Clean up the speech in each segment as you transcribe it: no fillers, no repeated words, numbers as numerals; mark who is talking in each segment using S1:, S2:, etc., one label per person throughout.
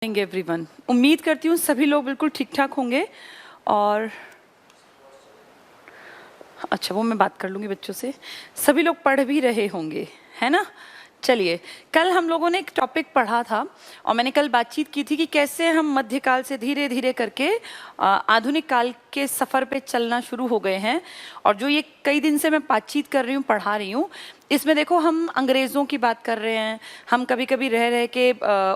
S1: Everyone, उम्मीद करती हूँ सभी लोग बिल्कुल ठीक ठाक होंगे। और अच्छा, वो मैं बात कर लूँगी बच्चों से। सभी लोग पढ़ भी रहे होंगे, है ना? चलिए, कल हम लोगों ने एक टॉपिक पढ़ा था और मैंने कल बातचीत की थी कि कैसे हम मध्यकाल से धीरे धीरे करके आधुनिक काल के सफ़र पे चलना शुरू हो गए हैं। और जो ये कई दिन से मैं बातचीत कर रही हूँ, पढ़ा रही हूँ, इसमें देखो हम अंग्रेज़ों की बात कर रहे हैं, हम कभी कभी रह रहे के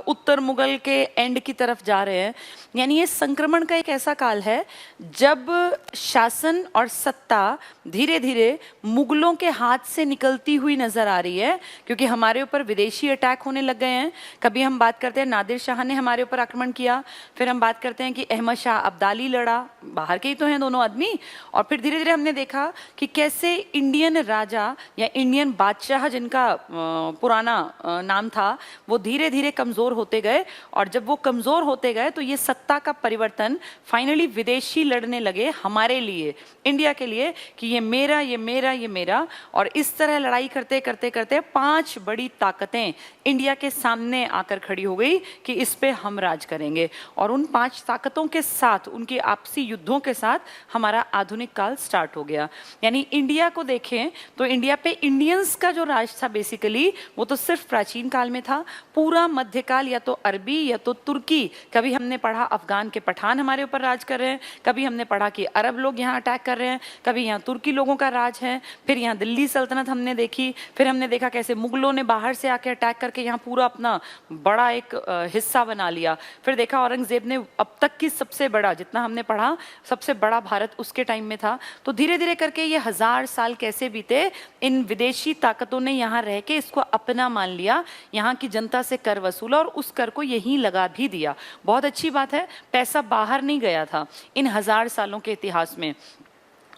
S1: उत्तर मुगल के एंड की तरफ जा रहे हैं। यानी ये संक्रमण का एक ऐसा काल है जब शासन और सत्ता धीरे धीरे मुगलों के हाथ से निकलती हुई नजर आ रही है, क्योंकि हमारे ऊपर विदेशी अटैक होने लग गए हैं। कभी हम बात करते हैं नादिर शाह ने हमारे ऊपर आक्रमण किया, फिर हम बात करते हैं कि अहमद शाह अब्दाली लड़ा, बाहर के ही तो हैं दोनों आदमी। और फिर धीरे धीरे हमने देखा कि कैसे इंडियन राजा या इंडियन बादशाह, जिनका पुराना नाम था, वो धीरे धीरे कमज़ोर होते गए। और जब वो कमज़ोर होते गए तो ये सत्ता का परिवर्तन फाइनली विदेशी लड़ने लगे हमारे लिए, इंडिया के लिए, कि ये मेरा, ये मेरा, ये मेरा। और इस तरह लड़ाई करते करते करते 5 बड़ी ताकतें इंडिया के सामने आकर खड़ी हो गई कि इस पे हम राज करेंगे। और उन 5 ताकतों के साथ, उनके आपसी युद्धों के साथ हमारा आधुनिक काल स्टार्ट हो गया। यानी इंडिया को देखें तो इंडिया पे इंडियंस का जो राज था बेसिकली, वो तो सिर्फ प्राचीन काल में था। पूरा मध्यकाल या तो अरबी या तो तुर्की, कभी हमने पढ़ा अफगान के पठान हमारे ऊपर राज कर रहे हैं, कभी हमने पढ़ा कि अरब लोग यहाँ अटैक कर रहे हैं, कभी यहाँ तुर्की लोगों का राज है, फिर यहाँ दिल्ली सल्तनत हमने देखी, फिर हमने देखा कैसे मुगलों ने बाहर से आके अटैक करके यहाँ पूरा अपना बड़ा एक हिस्सा बना लिया। फिर देखा औरंगजेब ने अब तक की सबसे बड़ा, जितना हमने पढ़ा, सबसे बड़ा भारत उसके टाइम में था। तो धीरे धीरे करके ये 1000 साल कैसे बीते, इन विदेशी ताकतों ने यहाँ रह के इसको अपना मान लिया, यहाँ की जनता से कर वसूला और उस कर को यहीं लगा भी दिया। बहुत अच्छी बात है, पैसा बाहर नहीं गया था इन 1000 सालों के इतिहास में,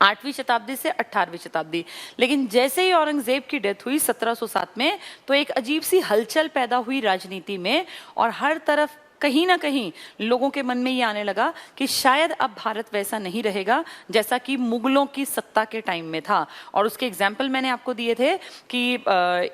S1: 8वीं शताब्दी से 18वीं शताब्दी। लेकिन जैसे ही औरंगजेब की डेथ हुई 1707 में, तो एक अजीब सी हलचल पैदा हुई राजनीति में, और हर तरफ कहीं ना कहीं लोगों के मन में ये आने लगा कि शायद अब भारत वैसा नहीं रहेगा जैसा कि मुगलों की सत्ता के टाइम में था। और उसके एग्जाम्पल मैंने आपको दिए थे कि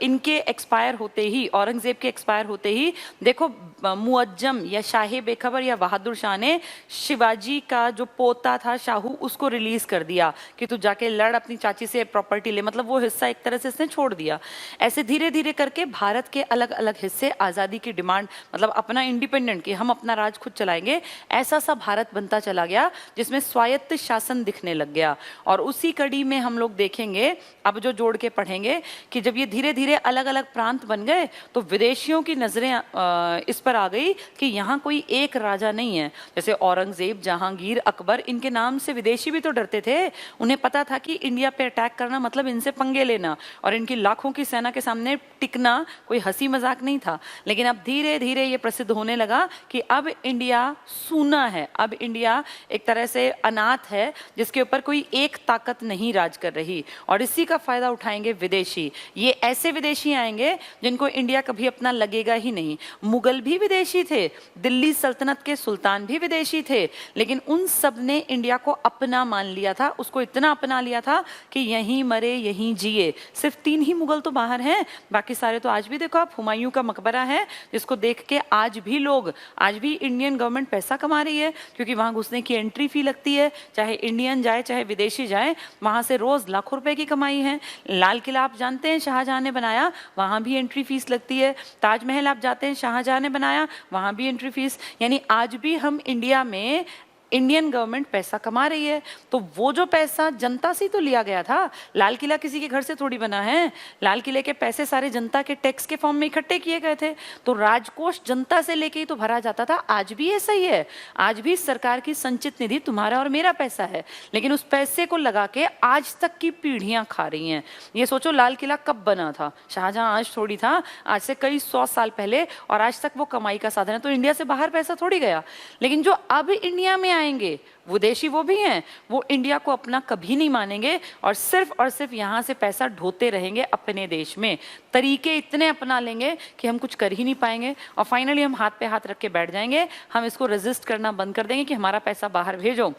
S1: इनके एक्सपायर होते ही, औरंगजेब के एक्सपायर होते ही, देखो मुअज्जम या शाह बेखबर या बहादुर शाह ने शिवाजी का जो पोता था शाहू, उसको रिलीज कर दिया कि तू जाके लड़, अपनी चाची से प्रॉपर्टी ले, मतलब वो हिस्सा एक तरह से इसने छोड़ दिया। ऐसे धीरे धीरे करके भारत के अलग अलग हिस्से आज़ादी की डिमांड, मतलब अपना इंडिपेंडेंट, कि हम अपना राज खुद चलाएंगे, ऐसा सा भारत बनता चला गया जिसमें स्वायत्त शासन दिखने लग गया। और उसी कड़ी में हम लोग देखेंगे, अब जो जोड़ के पढ़ेंगे, कि जब ये धीरे धीरे अलग अलग प्रांत बन गए तो विदेशियों की नजरें इस पर आ गई कि यहाँ कोई एक राजा नहीं है। जैसे औरंगजेब, जहांगीर, अकबर, इनके नाम से विदेशी भी तो डरते थे। उन्हें पता था कि इंडिया पे अटैक करना मतलब इनसे पंगे लेना, और इनकी लाखों की सेना के सामने टिकना कोई हंसी मजाक नहीं था। लेकिन अब धीरे धीरे ये प्रसिद्ध होने लगा कि अब इंडिया सूना है, अब इंडिया एक तरह से अनाथ है, जिसके ऊपर कोई एक ताकत नहीं राज कर रही। और इसी का फायदा उठाएंगे विदेशी। ये ऐसे विदेशी आएंगे जिनको इंडिया कभी अपना लगेगा ही नहीं। मुगल भी विदेशी थे, दिल्ली सल्तनत के सुल्तान भी विदेशी थे, लेकिन उन सब ने इंडिया को अपना मान लिया था, उसको इतना अपना लिया था कि यहीं मरे यहीं जिए। सिर्फ 3 ही मुगल तो बाहर हैं, बाकी सारे तो आज भी, देखो आप, हुमायूं का मकबरा है जिसको देख के आज भी लोग, आज भी इंडियन गवर्नमेंट पैसा कमा रही है, क्योंकि वहां घुसने की एंट्री फी लगती है, चाहे इंडियन जाए चाहे विदेशी जाए, वहां से रोज लाखों रुपए की कमाई है। लाल किला आप जानते हैं शाहजहां ने बनाया, वहां भी एंट्री फीस लगती है। ताजमहल आप जाते हैं, शाहजहां ने बनाया, वहां भी एंट्री फीस। यानी आज भी हम इंडिया में, इंडियन गवर्नमेंट पैसा कमा रही है। तो वो जो पैसा जनता से तो लिया गया था, लाल किला किसी के घर से थोड़ी बना है, लाल किले के पैसे सारे जनता के टैक्स के फॉर्म में इकट्ठे किए गए थे, तो राजकोष जनता से लेके ही तो भरा जाता था। आज भी ऐसा ही है, आज भी सरकार की संचित निधि तुम्हारा और मेरा पैसा है, लेकिन उस पैसे को लगा के आज तक की पीढ़ियां खा रही हैं। ये सोचो लाल किला कब बना था, शाहजहां आज थोड़ी था, आज से कई 100 साल पहले, और आज तक वो कमाई का साधन है। तो इंडिया से बाहर पैसा थोड़ी गया। लेकिन जो अब इंडिया में आएंगे विदेशी, वो भी हैं, वो इंडिया को अपना कभी नहीं मानेंगे और सिर्फ यहाँ से पैसा ढोते रहेंगे अपने देश में। तरीके इतने अपना लेंगे कि हम कुछ कर ही नहीं पाएंगे, और फाइनली हम हाथ पे हाथ रख के बैठ जाएंगे, हम इसको रेजिस्ट करना बंद कर देंगे कि हमारा पैसा बाहर भेजो।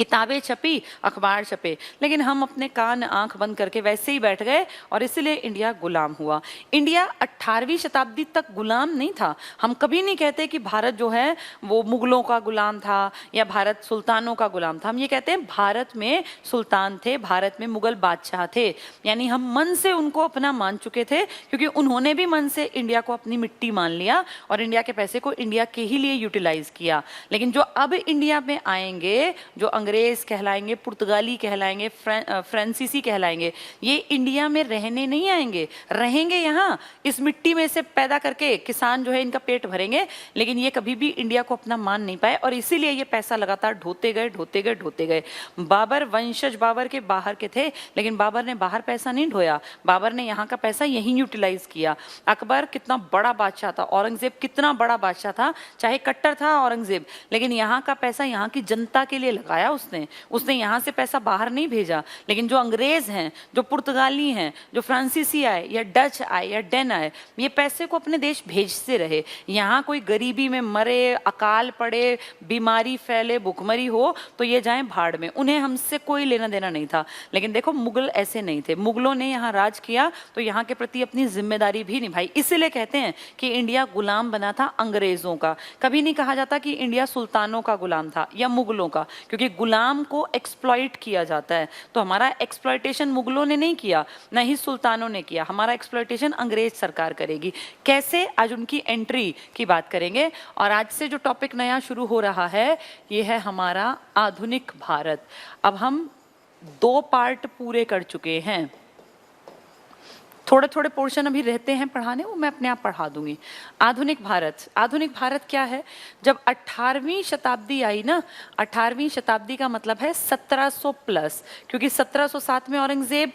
S1: किताबें छपी, अखबार छपे, लेकिन हम अपने कान आंख बंद करके वैसे ही बैठ गए और इसलिए इंडिया गुलाम हुआ। इंडिया 18वीं शताब्दी तक गुलाम नहीं था। हम कभी नहीं कहते कि भारत जो है वो मुगलों का गुलाम था या भारत सुल्तानों का गुलाम था। हम ये कहते हैं भारत में सुल्तान थे, भारत में मुगल बादशाह थे, यानी हम मन से उनको अपना मान चुके थे, क्योंकि उन्होंने भी मन से इंडिया को अपनी मिट्टी मान लिया और इंडिया के पैसे को इंडिया के ही लिए यूटिलाइज किया। लेकिन जो अब इंडिया में आएंगे, जो अंग्रेज कहलाएंगे, पुर्तगाली कहलाएंगे, फ्रांसीसी कहलाएंगे, ये इंडिया में रहने नहीं आएंगे, रहेंगे यहाँ इस मिट्टी में से पैदा करके किसान जो है इनका पेट भरेंगे, लेकिन ये कभी भी इंडिया को अपना मान नहीं पाए और इसीलिए ये पैसा लगातार ढोते गए। बाबर वंशज बाबर के बाहर के थे, लेकिन बाबर ने बाहर पैसा नहीं ढोया, बाबर ने यहाँ का पैसा यहीं यूटिलाइज किया। अकबर कितना बड़ा बादशाह था, औरंगजेब कितना बड़ा बादशाह था, चाहे कट्टर था औरंगजेब, लेकिन यहाँ का पैसा यहाँ की जनता के लिए लगाया उसने यहाँ से पैसा बाहर नहीं भेजा। लेकिन जो अंग्रेज हैं, जो पुर्तगाली हैं, जो फ्रांसीसी आए या डच आए या डेन आए, ये पैसे को अपने देश भेजते रहे। यहाँ कोई गरीबी में मरे, अकाल पड़े, बीमारी फैले, भुखमरी हो तो ये जाएं भाड़ में, उन्हें हमसे कोई लेना देना नहीं था। लेकिन देखो मुगल ऐसे नहीं थे, मुगलों ने यहाँ राज किया तो यहाँ के प्रति अपनी जिम्मेदारी भी निभाई। इसलिए कहते हैं कि इंडिया गुलाम बना था अंग्रेजों का। कभी नहीं कहा जाता कि इंडिया सुल्तानों का गुलाम था या मुगलों का, क्योंकि गुलाम को एक्सप्लॉइट किया जाता है। तो हमारा एक्सप्लॉइटेशन मुगलों ने नहीं किया, न ही सुल्तानों ने किया, हमारा एक्सप्लॉइटेशन अंग्रेज सरकार करेगी। कैसे, आज उनकी एंट्री की बात करेंगे। और आज से जो टॉपिक नया शुरू हो रहा है ये है हमारा आधुनिक भारत। अब हम 2 पार्ट पूरे कर चुके हैं, थोड़े थोड़े पोर्शन अभी रहते हैं पढ़ाने, वो मैं अपने आप पढ़ा दूंगी। आधुनिक भारत क्या है? जब 18वीं शताब्दी आई ना, 18वीं शताब्दी का मतलब है 1700 प्लस, क्योंकि 1707 में औरंगजेब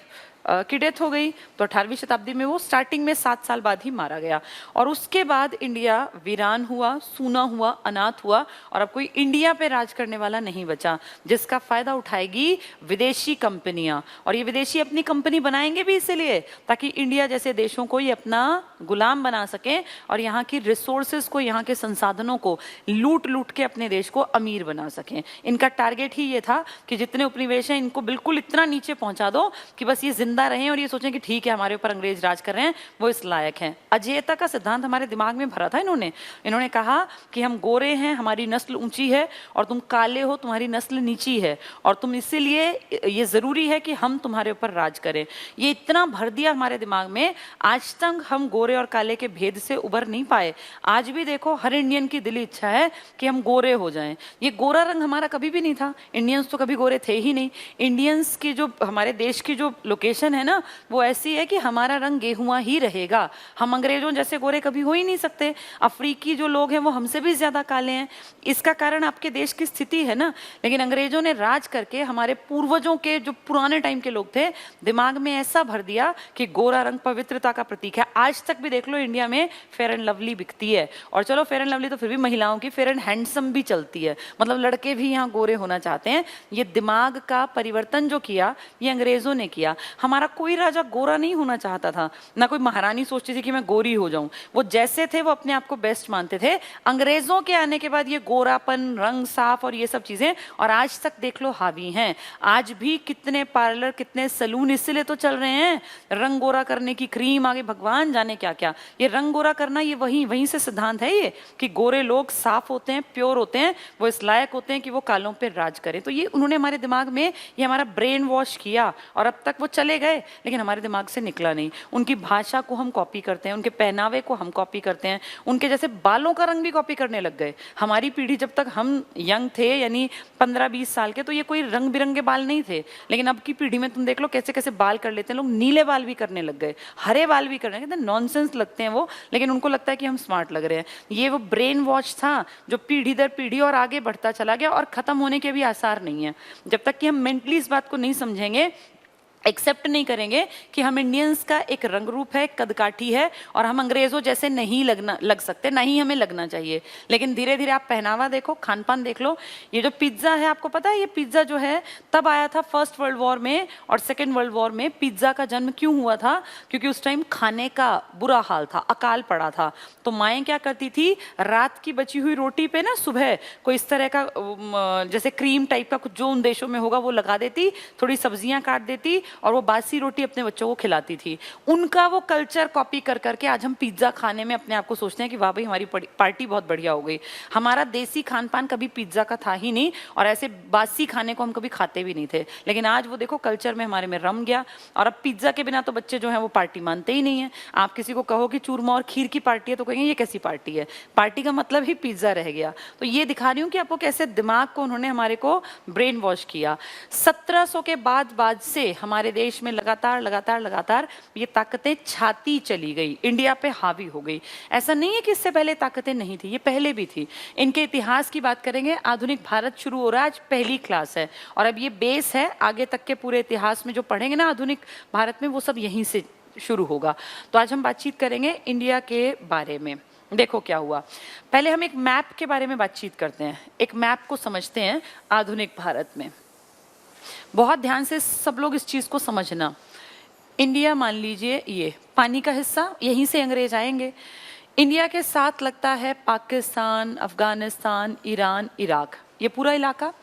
S1: की डेथ हो गई, तो 18वीं शताब्दी में वो स्टार्टिंग में 7 साल बाद ही मारा गया। और उसके बाद इंडिया वीरान हुआ, सूना हुआ, अनाथ हुआ और अब कोई इंडिया पे राज करने वाला नहीं बचा, जिसका फायदा उठाएगी विदेशी कंपनियां। और ये विदेशी अपनी कंपनी बनाएंगे भी इसलिए ताकि इंडिया जैसे देशों को ये अपना गुलाम बना सकें और यहाँ की रिसोर्सेज को, यहाँ के संसाधनों को लूट लूट के अपने देश को अमीर बना सकें। इनका टारगेट ही ये था कि जितने उपनिवेश हैं इनको बिल्कुल इतना नीचे पहुंचा दो कि बस ये जिंदा रहें और ये सोचें कि ठीक है हमारे ऊपर अंग्रेज राज कर रहे हैं, वो इस लायक हैं। अजेयता का सिद्धांत हमारे दिमाग में भरा था इन्होंने कहा कि हम गोरे हैं, हमारी नस्ल ऊंची है, और तुम काले हो, तुम्हारी नस्ल नीची है, और तुम इसीलिए ये जरूरी है कि हम तुम्हारे ऊपर राज करें। ये इतना भर दिया हमारे दिमाग में, आज तक हम गोरे और काले के भेद से उबर नहीं पाए। आज भी देखो हर इंडियन की दिली इच्छा है कि हम गोरे हो जाएं। ये गोरा रंग हमारा कभी भी नहीं था, इंडियंस तो कभी गोरे थे ही नहीं। इंडियंस की जो, हमारे देश की जो लोकेशन है ना, वो ऐसी है कि हमारा रंग गेहुआ ही रहेगा। हम अंग्रेजों जैसे गोरे कभी हो ही नहीं सकते। अफ्रीकी जो लोग हैं वो हमसे भी ज्यादा काले हैं। इसका कारण आपके देश की स्थिति है ना। लेकिन अंग्रेजों ने राज करके हमारे पूर्वजों के, जो पुराने टाइम के लोग थे, दिमाग में ऐसा भर दिया कि गोरा रंग पवित्रता का प्रतीक है। आज तक भी देख लो इंडिया में फेयर एंड लवली बिकती है, और चलो फेयर एंड लवली तो फिर भी महिलाओं की, फेयर एंड हैंडसम भी चलती है, मतलब लड़के भी यहाँ गोरे होना चाहते हैं। ये दिमाग का परिवर्तन जो किया ये अंग्रेजों ने किया। हमारा कोई राजा गोरा नहीं होना चाहता था, ना कोई महारानी सोचती थी कि मैं गोरी हो जाऊं। वो जैसे थे वो अपने आप को बेस्ट मानते थे। अंग्रेजों के आने के बाद ये गोरापन, रंग साफ और ये सब चीजें, और आज तक देख लो हावी हैं। आज भी कितने पार्लर, कितने सलून इसलिए तो चल रहे हैं, रंग गोरा करने की क्रीम, आगे भगवान जाने क्या क्या। ये रंग गोरा करना ये वहीं से सिद्धांत है ये, कि गोरे लोग साफ होते हैं, प्योर होते हैं, वो इस लायक होते हैं कि वो कालों पे राज करें। तो ये उन्होंने हमारे दिमाग में, ये हमारा ब्रेन वॉश किया, और अब तक वो चले गए लेकिन हमारे दिमाग से निकला नहीं। उनकी भाषा को हम कॉपी करते हैं, उनके पहनावे को हम कॉपी करते हैं, उनके जैसे बालों का रंग भी कॉपी करने लग गए। हमारी पीढ़ी जब तक हम यंग थे, यानी 15-20 साल के, तो ये कोई रंग बिरंगे बाल नहीं थे। लेकिन अब की पीढ़ी में तुम देख लो कैसे कैसे बाल कर लेते हैं लोग। नीले बाल भी करने लग गए, हरे बाल भी करने, कहते हैं नॉनसेंस लगते हैं वो, लेकिन उनको लगता है कि हम स्मार्ट लग रहे हैं। ये वो ब्रेन वॉश था जो पीढ़ी दर पीढ़ी और आगे बढ़ता चला गया, और खत्म होने के भी आसार नहीं है। जब तक कि हम मेंटली इस बात को नहीं समझेंगे एक्सेप्ट नहीं करेंगे कि हम इंडियंस का एक रंग रूप है, कदकाठी है और हम अंग्रेजों जैसे नहीं लग सकते, नहीं हमें लगना चाहिए। लेकिन धीरे धीरे आप पहनावा देखो, खान पान देख लो। ये जो पिज्ज़ा है, आपको पता है ये पिज्ज़ा जो है तब आया था फर्स्ट वर्ल्ड वॉर में और सेकेंड वर्ल्ड वॉर में। पिज्ज़ा का जन्म क्यों हुआ था? क्योंकि उस टाइम खाने का बुरा हाल था, अकाल पड़ा था। तो माएँ क्या करती थी, रात की बची हुई रोटी पे ना सुबह कोई इस तरह का जैसे क्रीम टाइप का कुछ जो उन देशों में होगा वो लगा देती, थोड़ी सब्जियां काट देती और वो बासी रोटी अपने बच्चों को खिलाती थी। उनका वो कल्चर कॉपी कर करके आज हम पिज्ज़ा खाने में अपने आप को सोचते हैं कि वाह भाई हमारी पार्टी बहुत बढ़िया हो गई। हमारा देसी खान पान कभी पिज्ज़ा का था ही नहीं और ऐसे बासी खाने को हम कभी खाते भी नहीं थे। लेकिन आज वो देखो कल्चर में हमारे में रम गया और अब पिज्ज़ा के बिना तो बच्चे जो हैं वो पार्टी मानते ही नहीं है। आप किसी को कहो कि चूरमा और खीर की पार्टी है तो कहेंगे ये कैसी पार्टी है? पार्टी का मतलब ही पिज्ज़ा रह गया। तो ये दिखा रही हूँ कि आपको कैसे दिमाग को उन्होंने हमारे को ब्रेन वॉश किया। 1700 के बाद से हमारे देश में लगातार लगातार लगातार ये ताकतें छाती चली गई, इंडिया पे हावी हो गई। ऐसा नहीं है कि इससे पहले ताकतें नहीं थी, ये पहले भी थी। इनके इतिहास की बात करेंगे, आधुनिक भारत शुरू हो रहा है, आज पहली क्लास है और अब ये बेस है। आगे तक के पूरे इतिहास में जो पढ़ेंगे ना आधुनिक भारत में, वो सब यहीं से शुरू होगा। तो आज हम बातचीत करेंगे इंडिया के बारे में। देखो क्या हुआ, पहले हम एक मैप के बारे में बातचीत करते हैं, एक मैप को समझते हैं आधुनिक भारत में। बहुत ध्यान से सब लोग इस चीज को समझना। इंडिया मान लीजिए ये पानी का हिस्सा, यहीं से अंग्रेज आएंगे। इंडिया के साथ लगता है पाकिस्तान, अफगानिस्तान, ईरान, इराक, ये पूरा इलाका।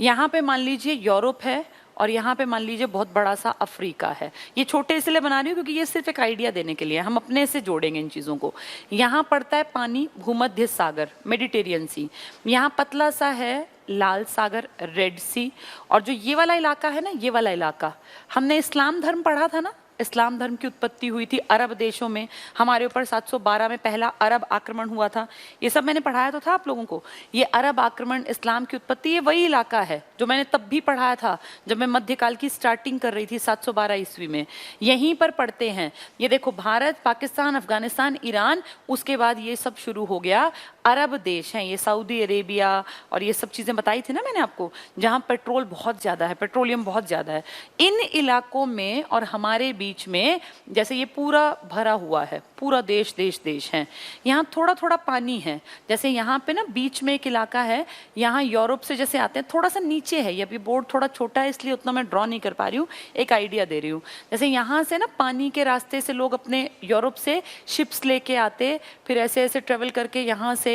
S1: यहाँ पे मान लीजिए यूरोप है और यहाँ पे मान लीजिए बहुत बड़ा सा अफ्रीका है। ये छोटे इसलिए बना रही हूँ क्योंकि ये सिर्फ एक आइडिया देने के लिए, हम अपने से जोड़ेंगे इन चीज़ों को। यहाँ पड़ता है पानी भूमध्य सागर, मेडिटेरियन सी। यहाँ पतला सा है लाल सागर, रेड सी। और जो ये वाला इलाका है ना, ये वाला इलाका, हमने इस्लाम धर्म पढ़ा था ना, इस्लाम धर्म की उत्पत्ति हुई थी अरब देशों में। हमारे ऊपर 712 में पहला अरब आक्रमण हुआ था, ये सब मैंने पढ़ाया तो था आप लोगों को। ये अरब आक्रमण, इस्लाम की उत्पत्ति, ये वही इलाका है जो मैंने तब भी पढ़ाया था जब मैं मध्यकाल की स्टार्टिंग कर रही थी 712 ईस्वी में। यहीं पर पढ़ते हैं। ये देखो भारत, पाकिस्तान, अफगानिस्तान, ईरान, उसके बाद ये सब शुरू हो गया। अरब देश हैं ये, सऊदी अरेबिया और ये सब चीज़ें बताई थी ना मैंने आपको, जहाँ पेट्रोल बहुत ज़्यादा है, पेट्रोलियम बहुत ज़्यादा है। इन इलाकों में और हमारे बीच में जैसे ये पूरा भरा हुआ है, पूरा देश देश देश है। यहाँ थोड़ा थोड़ा पानी है, जैसे यहाँ पे ना बीच में एक इलाका है, यहाँ यूरोप से जैसे आते हैं, थोड़ा सा नीचे है। ये अभी बोर्ड थोड़ा छोटा है इसलिए उतना मैं ड्रॉ नहीं कर पा रही हूँ, एक आइडिया दे रही हूँ। जैसे यहाँ से ना पानी के रास्ते से लोग अपने यूरोप से शिप्स लेके आते, फिर ऐसे ऐसे ट्रेवल करके यहाँ से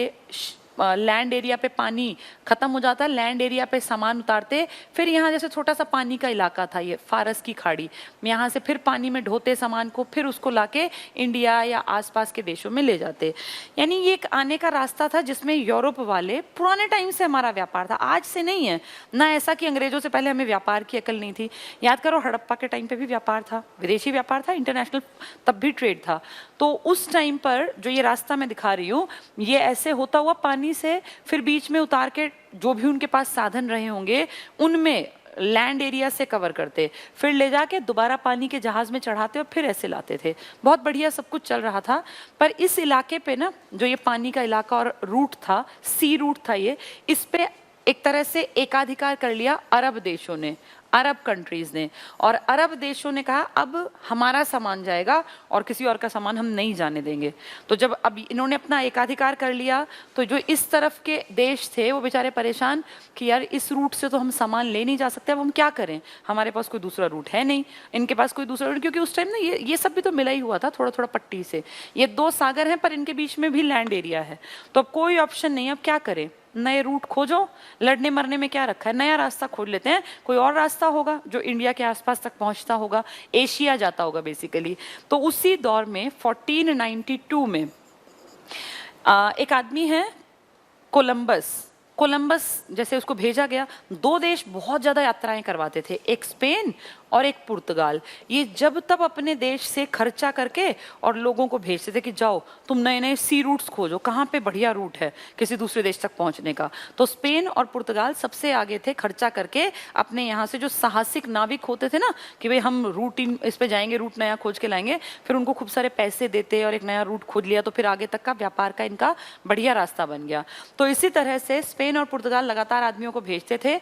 S1: लैंड एरिया पे पानी खत्म हो जाता, लैंड एरिया पे सामान उतारते, फिर यहाँ जैसे छोटा सा पानी का इलाका था ये फारस की खाड़ी, यहाँ से फिर पानी में ढोते सामान को, फिर उसको लाके इंडिया या आसपास के देशों में ले जाते। यानी ये एक आने का रास्ता था जिसमें यूरोप वाले, पुराने टाइम से हमारा व्यापार था, आज से नहीं है ना। ऐसा कि अंग्रेजों से पहले हमें व्यापार की अकल नहीं थी। याद करो हड़प्पा के टाइम पे भी व्यापार था, विदेशी व्यापार था, इंटरनेशनल तब भी ट्रेड था। तो उस टाइम पर जो ये रास्ता मैं दिखा रही हूँ, ये ऐसे होता हुआ पानी से फिर बीच में उतार के जो भी उनके पास साधन रहे होंगे उनमें लैंड एरिया से कवर करते, फिर ले जाके दोबारा पानी के जहाज में चढ़ाते और फिर ऐसे लाते थे। बहुत बढ़िया सब कुछ चल रहा था। पर इस इलाके पे ना, जो ये पानी का इलाका और रूट था, सी रूट था ये, इस पे एक तरह से एकाधिकार कर लिया अरब देशों ने, अरब कंट्रीज ने। और अरब देशों ने कहा अब हमारा सामान जाएगा और किसी और का सामान हम नहीं जाने देंगे। तो जब अब इन्होंने अपना एकाधिकार कर लिया तो जो इस तरफ के देश थे वो बेचारे परेशान कि यार इस रूट से तो हम सामान ले नहीं जा सकते, अब हम क्या करें, हमारे पास कोई दूसरा रूट है नहीं, इनके पास कोई दूसरा रूट, क्योंकि उस टाइम ना ये सब भी तो मिला ही हुआ था थोड़ा थोड़ा पट्टी से। ये दो सागर हैं पर इनके बीच में भी लैंड एरिया है, तो अब कोई ऑप्शन नहीं, अब क्या करें, नए रूट खोजो, लड़ने मरने में क्या रखा है, नया रास्ता खोज लेते हैं। कोई और रास्ता होगा जो इंडिया के आसपास तक पहुंचता होगा, एशिया जाता होगा बेसिकली। तो उसी दौर में 1492 में एक आदमी है कोलंबस जैसे उसको भेजा गया। दो देश बहुत ज़्यादा यात्राएं करवाते थे, एक स्पेन और एक पुर्तगाल। ये जब तब अपने देश से खर्चा करके और लोगों को भेजते थे कि जाओ तुम नए नए सी रूट्स खोजो, कहाँ पे बढ़िया रूट है किसी दूसरे देश तक पहुँचने का। तो स्पेन और पुर्तगाल सबसे आगे थे खर्चा करके, अपने यहाँ से जो साहसिक नाविक होते थे ना कि भाई हम रूट इस पे जाएंगे, रूट नया खोज के लाएंगे, फिर उनको खूब सारे पैसे देते और एक नया रूट खोज लिया, तो फिर आगे तक का व्यापार का इनका बढ़िया रास्ता बन गया। तो इसी तरह से स्पेन और पुर्तगाल लगातार आदमियों को भेजते थे।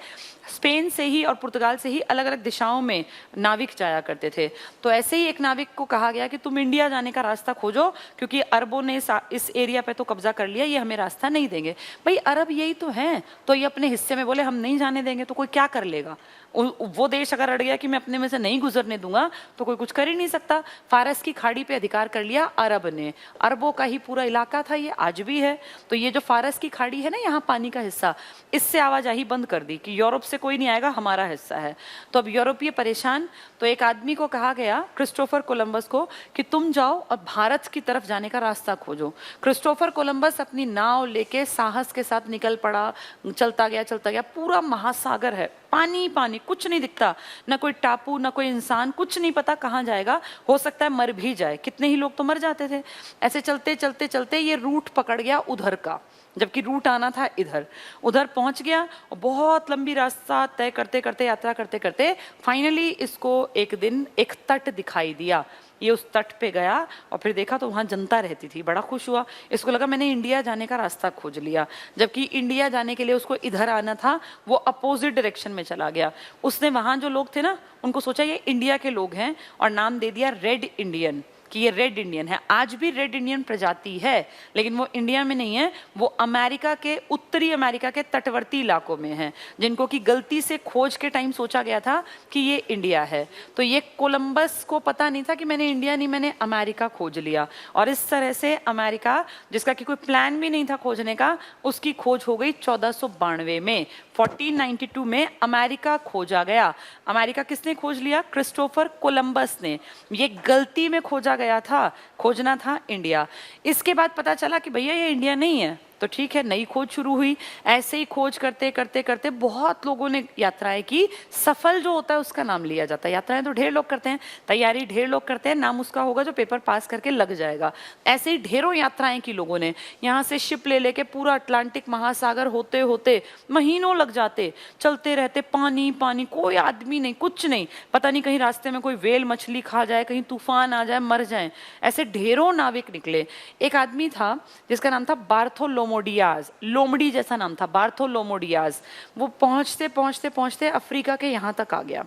S1: स्पेन से ही और पुर्तगाल से ही अलग अलग दिशाओं में नाविक जाया करते थे। तो ऐसे ही एक नाविक को कहा गया कि तुम इंडिया जाने का रास्ता खोजो, क्योंकि अरबों ने इस एरिया पे तो कब्जा कर लिया, ये हमें रास्ता नहीं देंगे। भाई अरब यही तो हैं, तो ये अपने हिस्से में बोले हम नहीं जाने देंगे, तो कोई क्या कर लेगा? वो देश अगर अड़ गया कि मैं अपने में से नहीं गुजरने दूंगा, तो कोई कुछ कर ही नहीं सकता। फारस की खाड़ी पे अधिकार कर लिया अरब ने, अरबों का ही पूरा इलाका था, ये आज भी है। तो ये जो फारस की खाड़ी है ना, यहाँ पानी का हिस्सा, इससे आवाजाही बंद कर दी कि यूरोप से कोई नहीं आएगा, हमारा हिस्सा है। तो अब यूरोपीय परेशान, तो एक आदमी को कहा गया, क्रिस्टोफर कोलंबस को, कि तुम जाओ और भारत की तरफ जाने का रास्ता खोजो। क्रिस्टोफर कोलंबस अपनी नाव लेके साहस के साथ निकल पड़ा, चलता गया, पूरा महासागर है, पानी पानी, कुछ नहीं दिखता, ना कोई टापू, ना कोई इंसान, कुछ नहीं पता कहाँ जाएगा, हो सकता है मर भी जाए, कितने ही लोग तो मर जाते थे। ऐसे चलते चलते चलते ये रूट पकड़ गया उधर का, जबकि रूट आना था इधर, उधर पहुंच गया और बहुत लंबी रास्ता तय करते करते, यात्रा करते करते फाइनली इसको एक दिन एक तट दिखाई दिया। ये उस तट पे गया और फिर देखा तो वहाँ जनता रहती थी, बड़ा खुश हुआ, इसको लगा मैंने इंडिया जाने का रास्ता खोज लिया। जबकि इंडिया जाने के लिए उसको इधर आना था, वो अपोजिट डायरेक्शन में चला गया। उसने वहाँ जो लोग थे ना, उनको सोचा ये इंडिया के लोग हैं और नाम दे दिया रेड इंडियन, कि ये रेड इंडियन है। आज भी रेड इंडियन प्रजाति है, लेकिन वो इंडिया में नहीं है, वो अमेरिका के, उत्तरी अमेरिका के तटवर्ती इलाकों में है, जिनको कि गलती से खोज के टाइम सोचा गया था कि ये इंडिया है। तो ये कोलंबस को पता नहीं था कि मैंने इंडिया नहीं, मैंने अमेरिका खोज लिया। और इस तरह से अमेरिका, जिसका कि कोई प्लान भी नहीं था खोजने का, उसकी खोज हो गई 1492 में। 1492 में अमेरिका खोजा गया। अमेरिका किसने खोज लिया? क्रिस्टोफर कोलंबस ने। ये गलती में खोजा गया था, खोजना था इंडिया। इसके बाद पता चला कि भैया ये इंडिया नहीं है, तो ठीक है, नई खोज शुरू हुई। ऐसे ही खोज करते करते करते बहुत लोगों ने यात्राएं की। सफल जो होता है उसका नाम लिया जाता है। यात्राएं तो ढेर लोग करते हैं, तैयारी ढेर लोग करते हैं, नाम उसका होगा जो पेपर पास करके लग जाएगा। ऐसे ही ढेरों यात्राएं की लोगों ने, यहाँ से शिप ले लेके पूरा अटलांटिक महासागर होते होते महीनों लग जाते, चलते रहते, पानी पानी, कोई आदमी नहीं, कुछ नहीं, पता नहीं कहीं रास्ते में कोई वेल मछली खा जाए, कहीं तूफान आ जाए, मर जाए। ऐसे ढेरों नाविक निकले। एक आदमी था जिसका नाम था बार्थोलोमोडियाज, लोमड़ी जैसा नाम था, बार्थोलोमोडियाज। वो पहुंचते पहुंचते पहुंचते अफ्रीका के यहाँ तक आ गया,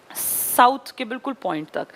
S1: साउथ के बिल्कुल पॉइंट तक।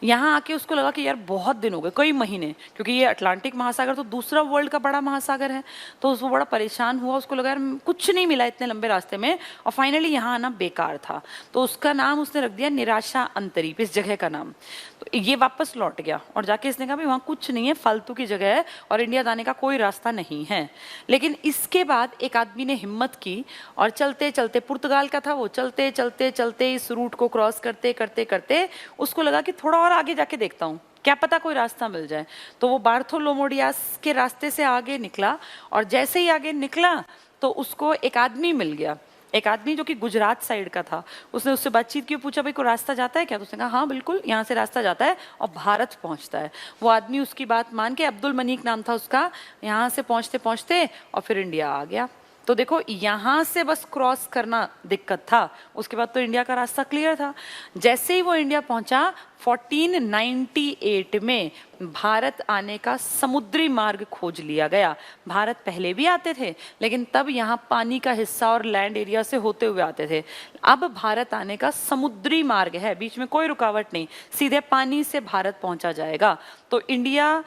S1: यहाँ आके उसको लगा कि यार बहुत दिन हो गए, कई महीने, क्योंकि ये अटलांटिक महासागर तो दूसरा वर्ल्ड का बड़ा महासागर है। तो उसको बड़ा परेशान हुआ, उसको लगा यार कुछ नहीं मिला इतने लंबे रास्ते में, और फाइनली यहाँ आना बेकार था। तो उसका नाम उसने रख दिया निराशा अंतरीप, इस जगह का नाम। तो ये वापस लौट गया और जाके इसने कहा भाई वहाँ कुछ नहीं है, फालतू की जगह है और इंडिया जाने का कोई रास्ता नहीं है। लेकिन इसके बाद एक आदमी ने हिम्मत की और चलते चलते, पुर्तगाल का था वो, चलते चलते चलते इस रूट को क्रॉस करते करते करते उसको लगा कि थोड़ा और आगे जाके देखता हूँ, क्या पता कोई रास्ता मिल जाए। तो वो बार्थोलोमोडियास के रास्ते से आगे निकला और जैसे ही आगे निकला तो उसको एक आदमी मिल गया, एक आदमी जो कि गुजरात साइड का था। उसने उससे बातचीत की, पूछा भाई कोई रास्ता जाता है क्या? तो उसने कहा हाँ बिल्कुल, यहाँ से रास्ता जाता है और भारत पहुँचता है। वो आदमी उसकी बात मान के, अब्दुल मनीक नाम था उसका, यहाँ से पहुँचते पहुँचते और फिर इंडिया आ गया। तो देखो यहाँ से बस क्रॉस करना दिक्कत था, उसके बाद तो इंडिया का रास्ता क्लियर था। जैसे ही वो इंडिया पहुंचा 1498 में भारत आने का समुद्री मार्ग खोज लिया गया। भारत पहले भी आते थे, लेकिन तब यहाँ पानी का हिस्सा और लैंड एरिया से होते हुए आते थे। अब भारत आने का समुद्री मार्ग है, बीच में कोई रुकावट नहीं, सीधे पानी से भारत पहुंचा जाएगा। तो इंडिया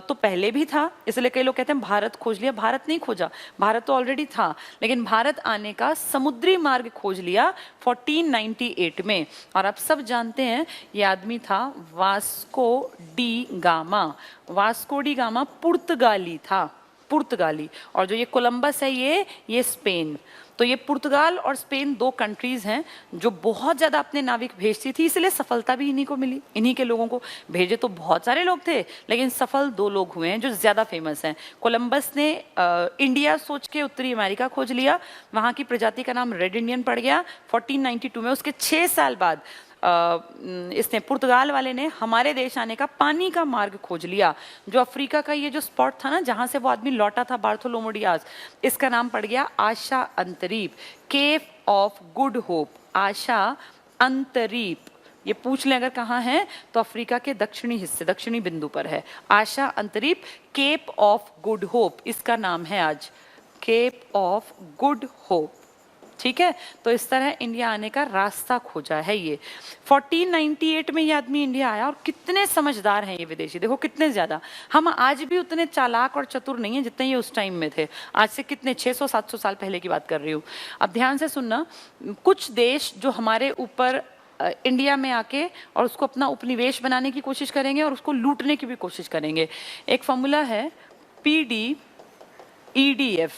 S1: तो पहले भी था, इसलिए कई लोग कहते हैं भारत खोज लिया। भारत नहीं खोजा, भारत तो ऑलरेडी था, लेकिन भारत आने का समुद्री मार्ग खोज लिया 1498 में। और आप सब जानते हैं ये आदमी था Vasco D gamma. Vasco D gamma पुर्तगाली था, पुर्तगाली। और जो ये कोलंबस है ये स्पेन। तो ये पुर्तगाल और स्पेन दो कंट्रीज हैं जो बहुत ज़्यादा अपने नाविक भेजती थी, इसलिए सफलता भी इन्हीं को मिली, इन्हीं के लोगों को। भेजे तो बहुत सारे लोग थे, लेकिन सफल दो लोग हुए हैं जो ज़्यादा फेमस हैं। कोलंबस ने इंडिया सोच के उत्तरी अमेरिका खोज लिया, वहाँ की प्रजाति का नाम रेड इंडियन पड़ गया 1492 में। उसके 6 साल बाद इसने, पुर्तगाल वाले ने हमारे देश आने का पानी का मार्ग खोज लिया। जो अफ्रीका का ये जो स्पॉट था ना, जहां से वो आदमी लौटा था बार्थोलोमोडियास, इसका नाम पड़ गया आशा अंतरीप, केप ऑफ गुड होप। आशा अंतरीप, ये पूछ लें अगर कहाँ है तो अफ्रीका के दक्षिणी हिस्से, दक्षिणी बिंदु पर है। आशा अंतरीप, केप ऑफ गुड होप इसका नाम है आज, केप ऑफ गुड होप। ठीक है, तो इस तरह इंडिया आने का रास्ता खोजा है ये। 1498 में ये आदमी इंडिया आया, और कितने समझदार हैं ये विदेशी, देखो कितने ज्यादा। हम आज भी उतने चालाक और चतुर नहीं है जितने ये उस टाइम में थे। आज से कितने 600-700 साल पहले की बात कर रही हूँ। अब ध्यान से सुनना, कुछ देश जो हमारे ऊपर इंडिया में आके और उसको अपना उपनिवेश बनाने की कोशिश करेंगे और उसको लूटने की भी कोशिश करेंगे। एक फॉर्मूला है PDEDF,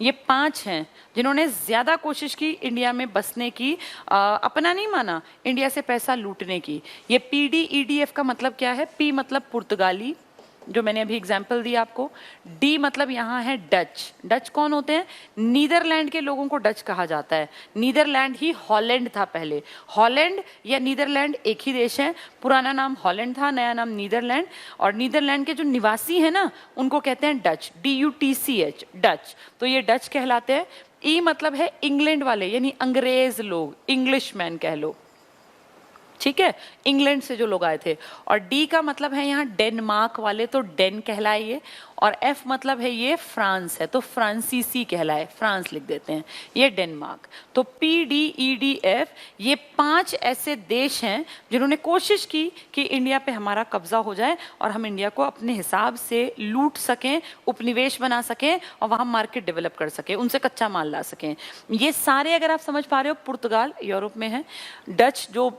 S1: ये 5 हैं जिन्होंने ज्यादा कोशिश की इंडिया में बसने की, अपना नहीं माना, इंडिया से पैसा लूटने की। ये PDEDF का मतलब क्या है? P मतलब पुर्तगाली, जो मैंने अभी एग्जाम्पल दिया आपको। डी मतलब यहाँ है डच। डच कौन होते हैं? नीदरलैंड के लोगों को डच कहा जाता है। नीदरलैंड ही हॉलैंड था पहले। हॉलैंड या नीदरलैंड एक ही देश है। पुराना नाम हॉलैंड था, नया नाम नीदरलैंड। और नीदरलैंड के जो निवासी हैं ना, उनको कहते हैं डच, DUTCH, डच। तो ये डच कहलाते हैं। ई मतलब है इंग्लैंड वाले, यानी अंग्रेज लोग, इंग्लिशमैन कह लो, ठीक है, इंग्लैंड से जो लोग आए थे। और डी का मतलब है यहाँ डेनमार्क वाले, तो डेन कहलाए ये। और एफ मतलब है ये फ्रांस है, तो फ्रांसीसी कहलाए, फ्रांस लिख देते हैं, ये डेनमार्क। तो PDEDF, ये 5 ऐसे देश हैं जिन्होंने कोशिश की कि इंडिया पे हमारा कब्जा हो जाए और हम इंडिया को अपने हिसाब से लूट सकें, उपनिवेश बना सकें और वहाँ मार्केट डेवलप कर सकें, उनसे कच्चा माल ला सकें। ये सारे अगर आप समझ पा रहे हो, पुर्तगाल यूरोप में है, डच जो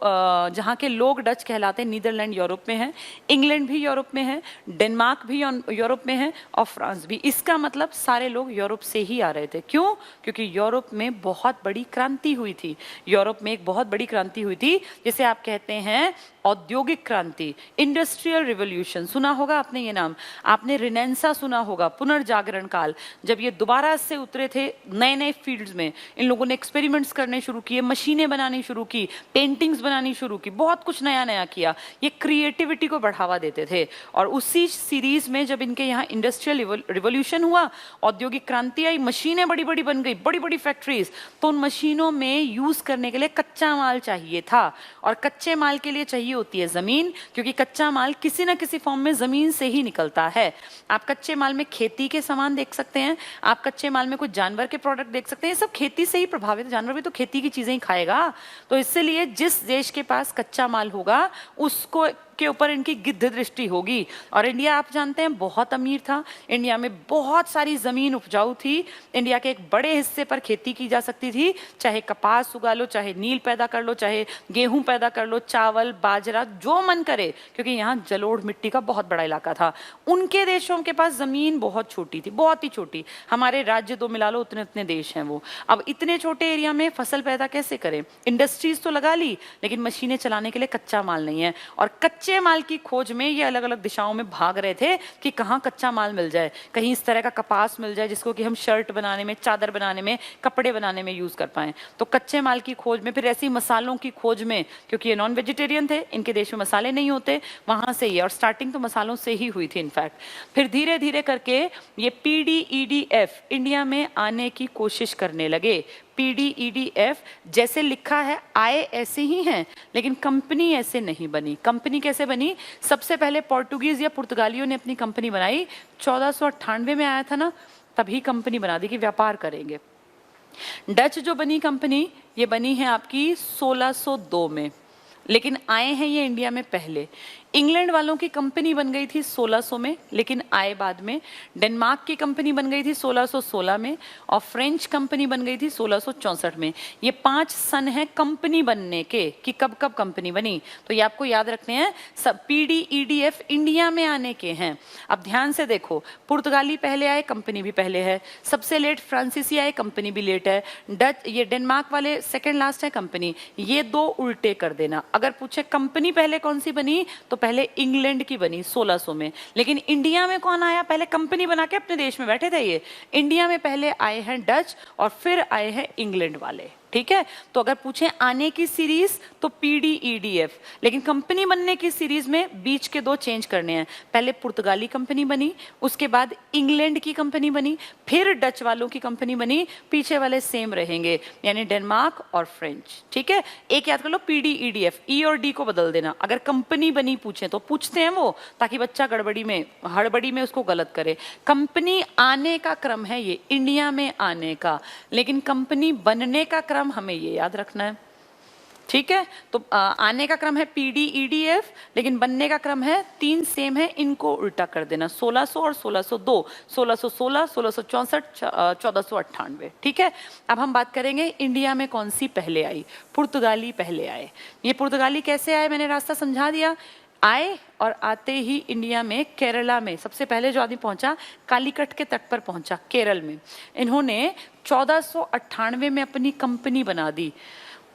S1: जहाँ के लोग डच कहलाते हैं, नीदरलैंड यूरोप में है, इंग्लैंड भी यूरोप में है, डेनमार्क भी यूरोप में है और फ्रांस भी। इसका मतलब सारे लोग यूरोप से ही आ रहे थे। क्यों? क्योंकि यूरोप में बहुत बड़ी क्रांति हुई थी। यूरोप में एक बहुत बड़ी क्रांति हुई थी जिसे आप कहते हैं औद्योगिक क्रांति, इंडस्ट्रियल रिवॉल्यूशन। सुना होगा आपने ये नाम। आपने रिनेंसा सुना होगा, पुनर्जागरण काल, जब ये दोबारा से उतरे थे नए नए फील्ड्स में। इन लोगों ने एक्सपेरिमेंट्स करने शुरू किए, मशीनें बनानी शुरू की, पेंटिंग्स बनानी शुरू की, बहुत कुछ नया नया किया। ये क्रिएटिविटी को बढ़ावा देते थे। और उसी सीरीज में जब इनके यहाँ इंडस्ट्रियल रिवॉल्यूशन हुआ, औद्योगिक क्रांति आई, मशीनें बड़ी बड़ी बन गई, बड़ी बड़ी फैक्ट्रीज, तो उन मशीनों में यूज करने के लिए कच्चा माल चाहिए था। और कच्चे माल के लिए चाहिए होती है जमीन, क्योंकि कच्चा माल किसी ना किसी फॉर्म में जमीन से ही निकलता है। आप कच्चे माल में खेती के सामान देख सकते हैं, आप कच्चे माल में कुछ जानवर के प्रोडक्ट देख सकते हैं, ये सब खेती से ही प्रभावित। जानवर भी तो खेती की चीजें ही खाएगा। तो इसलिए जिस देश के पास कच्चा माल होगा उसको के ऊपर इनकी गिद्ध दृष्टि होगी। और इंडिया आप जानते हैं बहुत अमीर था, इंडिया में बहुत सारी जमीन उपजाऊ थी, इंडिया के एक बड़े हिस्से पर खेती की जा सकती थी, चाहे कपास उगा लो, चाहे नील पैदा कर लो, चाहे गेहूं पैदा कर लो, चावल बाजरा जो मन करे, क्योंकि यहाँ जलोढ़ मिट्टी का बहुत बड़ा इलाका था। उनके देशों के पास जमीन बहुत छोटी थी, बहुत ही छोटी। हमारे राज्य दो मिला लो, उतने उतने देश हैं वो। अब इतने छोटे एरिया में फसल पैदा कैसे करें? इंडस्ट्रीज तो लगा ली, लेकिन मशीनें चलाने के लिए कच्चा माल नहीं है। और कच्चे माल की खोज में ये अलग अलग दिशाओं में भाग रहे थे कि कहाँ कच्चा माल मिल जाए, कहीं इस तरह का कपास मिल जाए जिसको कि हम शर्ट बनाने में, चादर बनाने में, कपड़े बनाने में यूज कर पाएं। तो कच्चे माल की खोज में, फिर ऐसी मसालों की खोज में, क्योंकि ये नॉन वेजिटेरियन थे, इनके देश में मसाले नहीं होते, वहां से ये, और स्टार्टिंग तो मसालों से ही हुई थी इनफैक्ट। फिर धीरे धीरे करके ये PDEDF इंडिया में आने की कोशिश करने लगे। PDEDF जैसे लिखा है, आए ऐसे ही हैं, लेकिन कंपनी ऐसे नहीं बनी। कंपनी कैसे बनी? सबसे पहले पोर्टुगीज या पुर्तगालियों ने अपनी कंपनी बनाई, 1498 में आया था ना, तभी कंपनी बना दी कि व्यापार करेंगे। डच जो बनी कंपनी, ये बनी है आपकी 1602 में, लेकिन आए हैं ये इंडिया में पहले। इंग्लैंड वालों की कंपनी बन गई थी 1600 में, लेकिन आए बाद में। डेनमार्क की कंपनी बन गई थी 1616 में, और फ्रेंच कंपनी बन गई थी 1664 में। ये 5 सन हैं कंपनी बनने के, कि कब कब कंपनी बनी। तो ये आपको याद रखते हैं, सब PDEDF इंडिया में आने के हैं। अब ध्यान से देखो, पुर्तगाली पहले आए, कंपनी भी पहले है। सबसे लेट फ्रांसीसी आए, कंपनी भी लेट है। डच, ये डेनमार्क वाले सेकेंड लास्ट है कंपनी। ये दो उल्टे कर देना। अगर पूछे कंपनी पहले कौन सी बनी, तो पहले इंग्लैंड की बनी 1600 में। लेकिन इंडिया में कौन आया? पहले कंपनी बना के अपने देश में बैठे थे ये। इंडिया में पहले आए हैं डच और फिर आए हैं इंग्लैंड वाले। ठीक है। तो अगर पूछें आने की सीरीज तो PDEDF, लेकिन कंपनी बनने की सीरीज में बीच के दो चेंज करने हैं। पहले पुर्तगाली कंपनी बनी, उसके बाद इंग्लैंड की कंपनी बनी, फिर डच वालों की कंपनी बनी, पीछे वाले सेम रहेंगे यानी डेनमार्क और फ्रेंच। ठीक है, एक याद कर लो PDEDF, ई और डी को बदल देना। अगर कंपनी बनी पूछे तो पूछते हैं वो, ताकि बच्चा गड़बड़ी में हड़बड़ी में उसको गलत करे। कंपनी आने का क्रम है ये, इंडिया में आने का, लेकिन कंपनी बनने का क्रम हमें ये याद रखना है। ठीक है, तो आने का क्रम है PDEDF, लेकिन बनने का क्रम है, तीन सेम है, इनको उल्टा कर देना, 1600 और 1602, 1616, 1664, 1498। ठीक है, अब हम बात करेंगे इंडिया में कौन सी पहले आई। पुर्तगाली पहले आए। ये पुर्तगाली कैसे आए मैंने रास्ता समझा दिया। आए और आते ही इंडिया में केरला में सबसे पहले जो आदमी पहुंचा, कालीकट के तट पर पहुंचा केरल में। इन्होंने 1498 में अपनी कंपनी बना दी,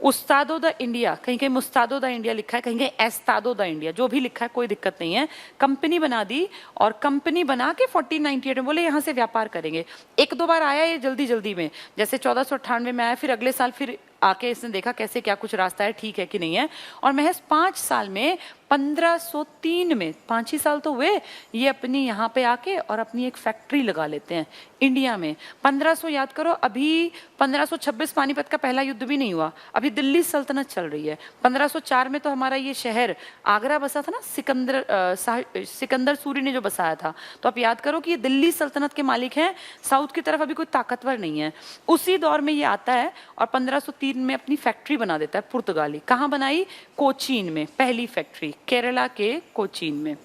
S1: उस्तादो द इंडिया, कहीं कहीं मुस्तादो द इंडिया लिखा है, कहीं कहीं एस्तादो द इंडिया, जो भी लिखा है कोई दिक्कत नहीं है। कंपनी बना दी और कंपनी बना के 1498 में बोले यहाँ से व्यापार करेंगे। एक दो बार आया ये जल्दी जल्दी में, जैसे 1498 में आया, फिर अगले साल फिर आके इसने देखा कैसे क्या कुछ रास्ता है, ठीक है कि नहीं है, और महज 5 साल में 1503 में, 5 ही साल तो हुए, ये अपनी यहाँ पे आके और अपनी एक फैक्ट्री लगा लेते हैं इंडिया में। 1500 याद करो, अभी 1526 पानीपत का पहला युद्ध भी नहीं हुआ, अभी दिल्ली सल्तनत चल रही है। 1504 में तो हमारा ये शहर आगरा बसा था ना, सिकंदर सूरी ने जो बसाया था। तो आप याद करो कि ये दिल्ली सल्तनत के मालिक हैं, साउथ की तरफ अभी कोई ताकतवर नहीं है। उसी दौर में ये आता है और 1503 में अपनी फैक्ट्री बना देता है पुर्तगाली। कहाँ बनाई? कोचीन में, पहली फैक्ट्री केरला के कोचीन में।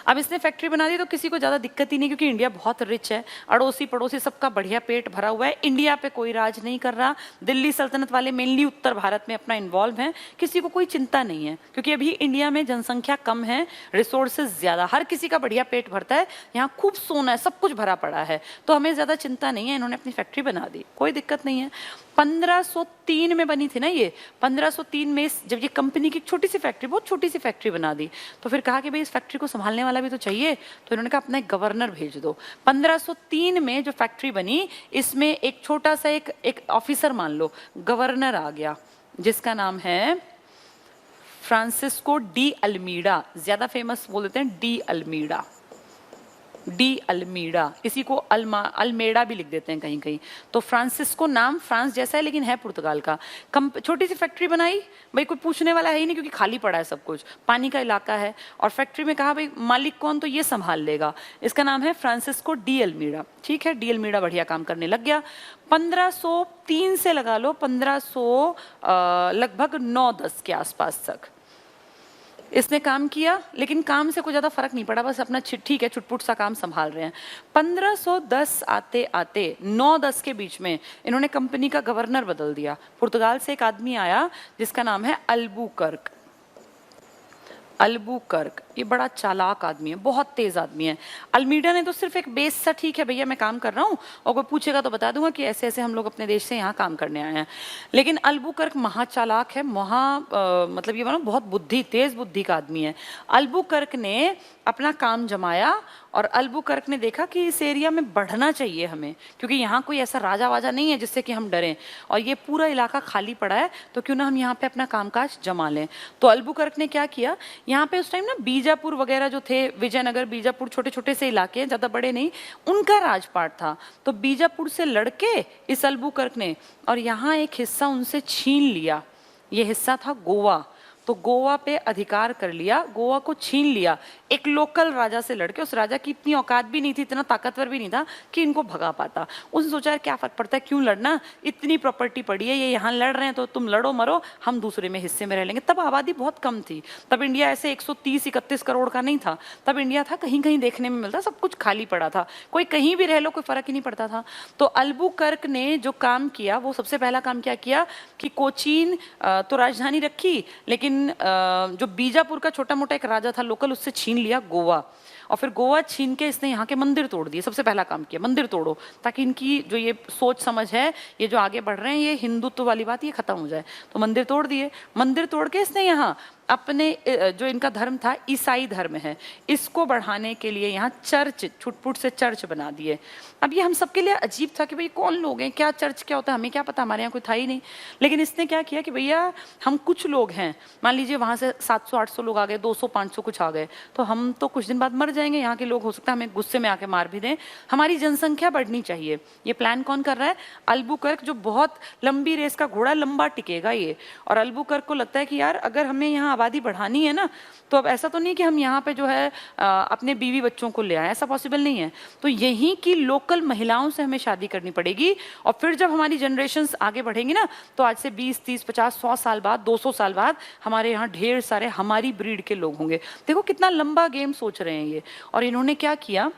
S1: अब इसने फैक्ट्री बना दी तो किसी को ज्यादा दिक्कत ही नहीं, क्योंकि इंडिया बहुत रिच है, अड़ोसी पड़ोसी सबका बढ़िया पेट भरा हुआ है, इंडिया पे कोई राज नहीं कर रहा। दिल्ली सल्तनत वाले मेनली उत्तर भारत में अपना इन्वॉल्व हैं, किसी को कोई चिंता नहीं है, क्योंकि अभी इंडिया में जनसंख्या कम है, रिसोर्सेज ज्यादा, हर किसी का बढ़िया पेट भरता है, यहाँ खूब सोना है, सब कुछ भरा पड़ा है, तो हमें ज्यादा चिंता नहीं है। इन्होंने अपनी फैक्ट्री बना दी, कोई दिक्कत नहीं है। 1503 में बनी थी ना ये, 1503 में जब ये कंपनी की छोटी सी फैक्ट्री, बहुत छोटी सी फैक्ट्री बना दी, तो फिर कहा कि भाई इस फैक्ट्री को संभालने वाला भी तो चाहिए, तो इन्होंने कहा अपना एक गवर्नर भेज दो। 1503 में जो फैक्ट्री बनी, इसमें एक छोटा सा एक ऑफिसर मान लो गवर्नर आ गया, जिसका नाम है फ्रांसिस्को डी अल्मीडा, ज्यादा फेमस बोल देते हैं डी अल्मीडा, डी अल्मीडा, इसी को अल्मेडा भी लिख देते हैं कहीं कहीं। तो फ्रांसिस्को नाम फ्रांस जैसा है लेकिन है पुर्तगाल का। छोटी सी फैक्ट्री बनाई, भाई कोई पूछने वाला है ही नहीं, क्योंकि खाली पड़ा है सब कुछ, पानी का इलाका है, और फैक्ट्री में कहा भाई मालिक कौन, तो ये संभाल लेगा, इसका नाम है फ्रांसिस्को डी अल्मीडा। ठीक है, डी अल्मीडा बढ़िया काम करने लग गया। 1503 से लगा लो 1500 लगभग 9-10 के आसपास तक इसने काम किया, लेकिन काम से कोई ज्यादा फर्क नहीं पड़ा, बस अपना ठीक है छुटपुट सा काम संभाल रहे हैं। 1510 आते आते 9-10 के बीच में इन्होंने कंपनी का गवर्नर बदल दिया। पुर्तगाल से एक आदमी आया जिसका नाम है अल्बुकर्क। अल्बुकर्क ये बड़ा चालाक आदमी है, बहुत तेज आदमी है। अल्मीडा ने तो सिर्फ एक बेस सा, ठीक है भैया मैं काम कर रहा हूँ, और कोई पूछेगा तो बता दूंगा कि ऐसे ऐसे हम लोग अपने देश से यहाँ काम करने आए हैं, लेकिन अल्बुकर्क महाचालाक है, मतलब ये मानो बहुत तेज बुद्धि का आदमी है। अल्बुकर्क ने अपना काम जमाया और अल्बुकर्क ने देखा कि इस एरिया में बढ़ना चाहिए हमें, क्योंकि यहाँ कोई ऐसा राजा वाजा नहीं है जिससे कि हम डरें, और ये पूरा इलाका खाली पड़ा है, तो क्यों ना हम यहाँ पे अपना कामकाज जमा लें। तो अल्बुकर्क ने क्या किया, यहाँ पे उस टाइम ना बीजापुर वगैरह जो थे, विजयनगर, बीजापुर, छोटे छोटे से इलाके, ज्यादा बड़े नहीं, उनका राजपाट था। तो बीजापुर से लड़के इस अल्बुकर्क ने और यहाँ एक हिस्सा उनसे छीन लिया, ये हिस्सा था गोवा, तो गोवा पे अधिकार कर लिया, गोवा को छीन लिया एक लोकल राजा से लड़के। उस राजा की इतनी औकात भी नहीं थी, इतना ताकतवर भी नहीं था कि इनको भगा पाता। उसने सोचा यार क्या फर्क पड़ता है, क्यों लड़ना, इतनी प्रॉपर्टी पड़ी है, ये यहाँ लड़ रहे हैं तो तुम लड़ो मरो, हम दूसरे में हिस्से में रह लेंगे। तब आबादी बहुत कम थी, तब इंडिया ऐसे 130-31 करोड़ का नहीं था, तब इंडिया था कहीं कहीं देखने में मिलता, सब कुछ खाली पड़ा था, कोई कहीं भी रह लो कोई फर्क ही नहीं पड़ता था। तो अल्बुकर्क ने जो काम किया, वो सबसे पहला काम क्या किया कि कोचीन तो राजधानी रखी, लेकिन जो बीजापुर का छोटा मोटा एक राजा था लोकल, उससे छीन लिया गोवा, और फिर गोवा छीन के इसने यहाँ के मंदिर तोड़ दिए। सबसे पहला काम किया मंदिर तोड़ो, ताकि इनकी जो ये सोच समझ है, ये जो आगे बढ़ रहे हैं, ये हिंदुत्व वाली बात ये खत्म हो जाए। तो मंदिर तोड़ दिए, मंदिर तोड़ के इसने यहाँ अपने जो इनका धर्म था ईसाई धर्म है, इसको बढ़ाने के लिए यहाँ चर्च, छुटपुट से चर्च बना दिए। अब ये हम सबके लिए अजीब था कि भाई कौन लोग हैं, क्या चर्च क्या होता है, हमें क्या पता, हमारे यहाँ कोई था ही नहीं। लेकिन इसने क्या किया कि भैया हम कुछ लोग हैं, मान लीजिए वहाँ से 700-800 लोग आ गए, 200-500 कुछ आ गए, तो हम तो कुछ दिन बाद मर जाएंगे। यहाँ के लोग हो सकता है हमें गुस्से में आके मार भी दें, हमारी जनसंख्या बढ़नी चाहिए। ये प्लान कौन कर रहा है? अल्बुकर्क, जो बहुत लंबी रेस का घोड़ा, लंबा टिकेगा ये। और अल्बुकर्क को लगता है कि यार अगर हमें यहाँ आबादी बढ़ानी है ना, तो अब ऐसा तो नहीं कि हम यहाँ पे जो है अपने बीवी बच्चों को ले आए, ऐसा पॉसिबल नहीं है। तो यहीं की लोकल महिलाओं से हमें शादी करनी पड़ेगी, और फिर जब हमारी जनरेशन्स आगे बढ़ेंगी ना, तो आज से 20, 30, 50, 100 साल बाद, 200 साल बाद हमारे यहाँ ढेर सारे हमारी ब्रीड के लोग होंगे। देखो कितना लंबा गेम सोच रहे हैं ये। और इन्होंने क्या किया,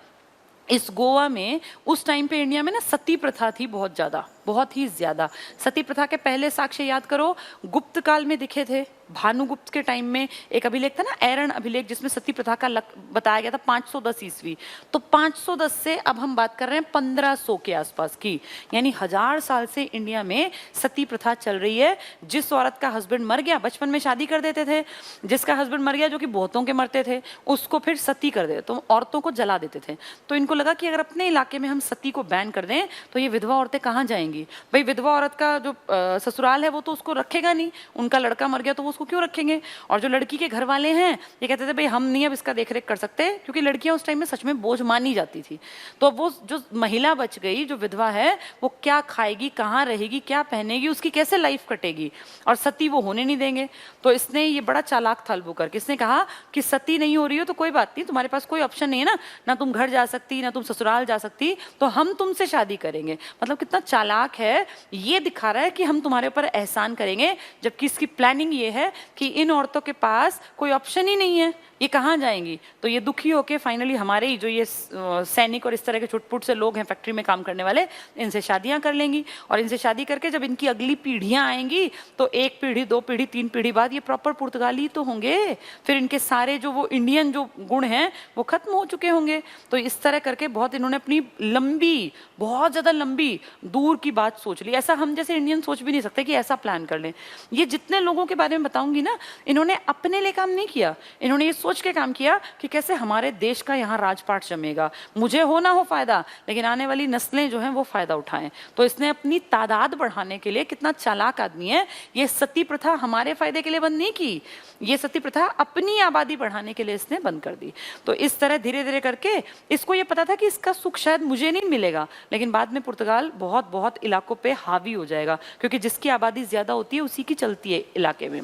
S1: इस गोवा में उस टाइम पे इंडिया में ना सती प्रथा थी बहुत ज़्यादा, बहुत ही ज़्यादा। सती प्रथा के पहले साक्ष्य याद करो, गुप्त काल में दिखे थे। भानुगुप्त के टाइम में एक अभिलेख था ना, ऐरण अभिलेख, जिसमें सती प्रथा का बताया गया था 510 ईस्वी। तो 510 से अब हम बात कर रहे हैं 1500 के आसपास की, यानी 1000 साल से इंडिया में सती प्रथा चल रही है। जिस औरत का हस्बैंड मर गया, बचपन में शादी कर देते थे, जिसका हस्बैंड मर गया जो कि बहुतों के मरते थे, उसको फिर सती कर देते, तो औरतों को जला देते थे। तो इनको लगा कि अगर अपने इलाके में हम सती को बैन कर दें तो ये विधवा औरतें कहाँ जाएंगी? भाई विधवा औरत का जो ससुराल है वो तो उसको रखेगा नहीं, उनका लड़का मर गया तो वो उसको क्यों रखेंगे? और जो लड़की के घर वाले हैं ये कहते थे भाई हम नहीं अब इसका देखरेख कर सकते, क्योंकि लड़कियां उस टाइम में सच में बोझ मानी जाती थी। तो वो जो महिला बच गई, जो विधवा है, वो क्या खाएगी, कहाँ रहेगी, क्या पहनेगी, उसकी कैसे लाइफ कटेगी? और सती वो होने नहीं देंगे। तो इसने, ये बड़ा चालाक था अल्बुकर्क, इसने कहा कि सती नहीं हो रही हो तो कोई बात नहीं, तुम्हारे पास कोई ऑप्शन नहीं है ना तुम घर जा सकती, ना तुम ससुराल जा सकती, तो हम तुमसे शादी करेंगे। मतलब कितना चालाक है, ये दिखा रहा है कि हम तुम्हारे ऊपर एहसान करेंगे, जबकि इसकी प्लानिंग ये है कि इन औरतों के पास कोई ऑप्शन ही नहीं है, ये कहाँ जाएंगी? तो ये दुखी होके फाइनली हमारे ही जो ये सैनिक और इस तरह के छुटपुट से लोग हैं फैक्ट्री में काम करने वाले, इनसे शादियां कर लेंगी। और इनसे शादी करके जब इनकी अगली पीढ़ियां आएंगी तो 1 पीढ़ी, 2 पीढ़ी, 3 पीढ़ी बाद ये प्रॉपर पुर्तगाली तो होंगे। फिर इनके सारे जो वो इंडियन जो गुण हैं वो खत्म हो चुके होंगे। तो इस तरह करके बहुत इन्होंने अपनी लंबी, बहुत ज्यादा लंबी दूर की बात सोच ली। ऐसा हम जैसे इंडियन सोच भी नहीं सकते कि ऐसा प्लान कर लें। ये जितने लोगों के बारे में बताऊंगी ना, इन्होंने अपने लिए काम नहीं किया, इन्होंने ये सोच के काम किया कि कैसे हमारे देश का यहाँ राजपाट जमेगा, मुझे हो ना हो फायदा, लेकिन आने वाली नस्लें जो हैं वो फायदा उठाएं। तो इसने अपनी तादाद बढ़ाने के लिए, कितना चालाक आदमी है, ये सती प्रथा हमारे फायदे के लिए बंद नहीं की, ये सती प्रथा अपनी आबादी बढ़ाने के लिए इसने बंद कर दी। तो इस तरह धीरे धीरे करके इसको ये पता था कि इसका सुख शायद मुझे नहीं मिलेगा, लेकिन बाद में पुर्तगाल बहुत बहुत इलाकों पे हावी हो जाएगा, क्योंकि जिसकी आबादी ज्यादा होती है उसी की चलती है इलाके में।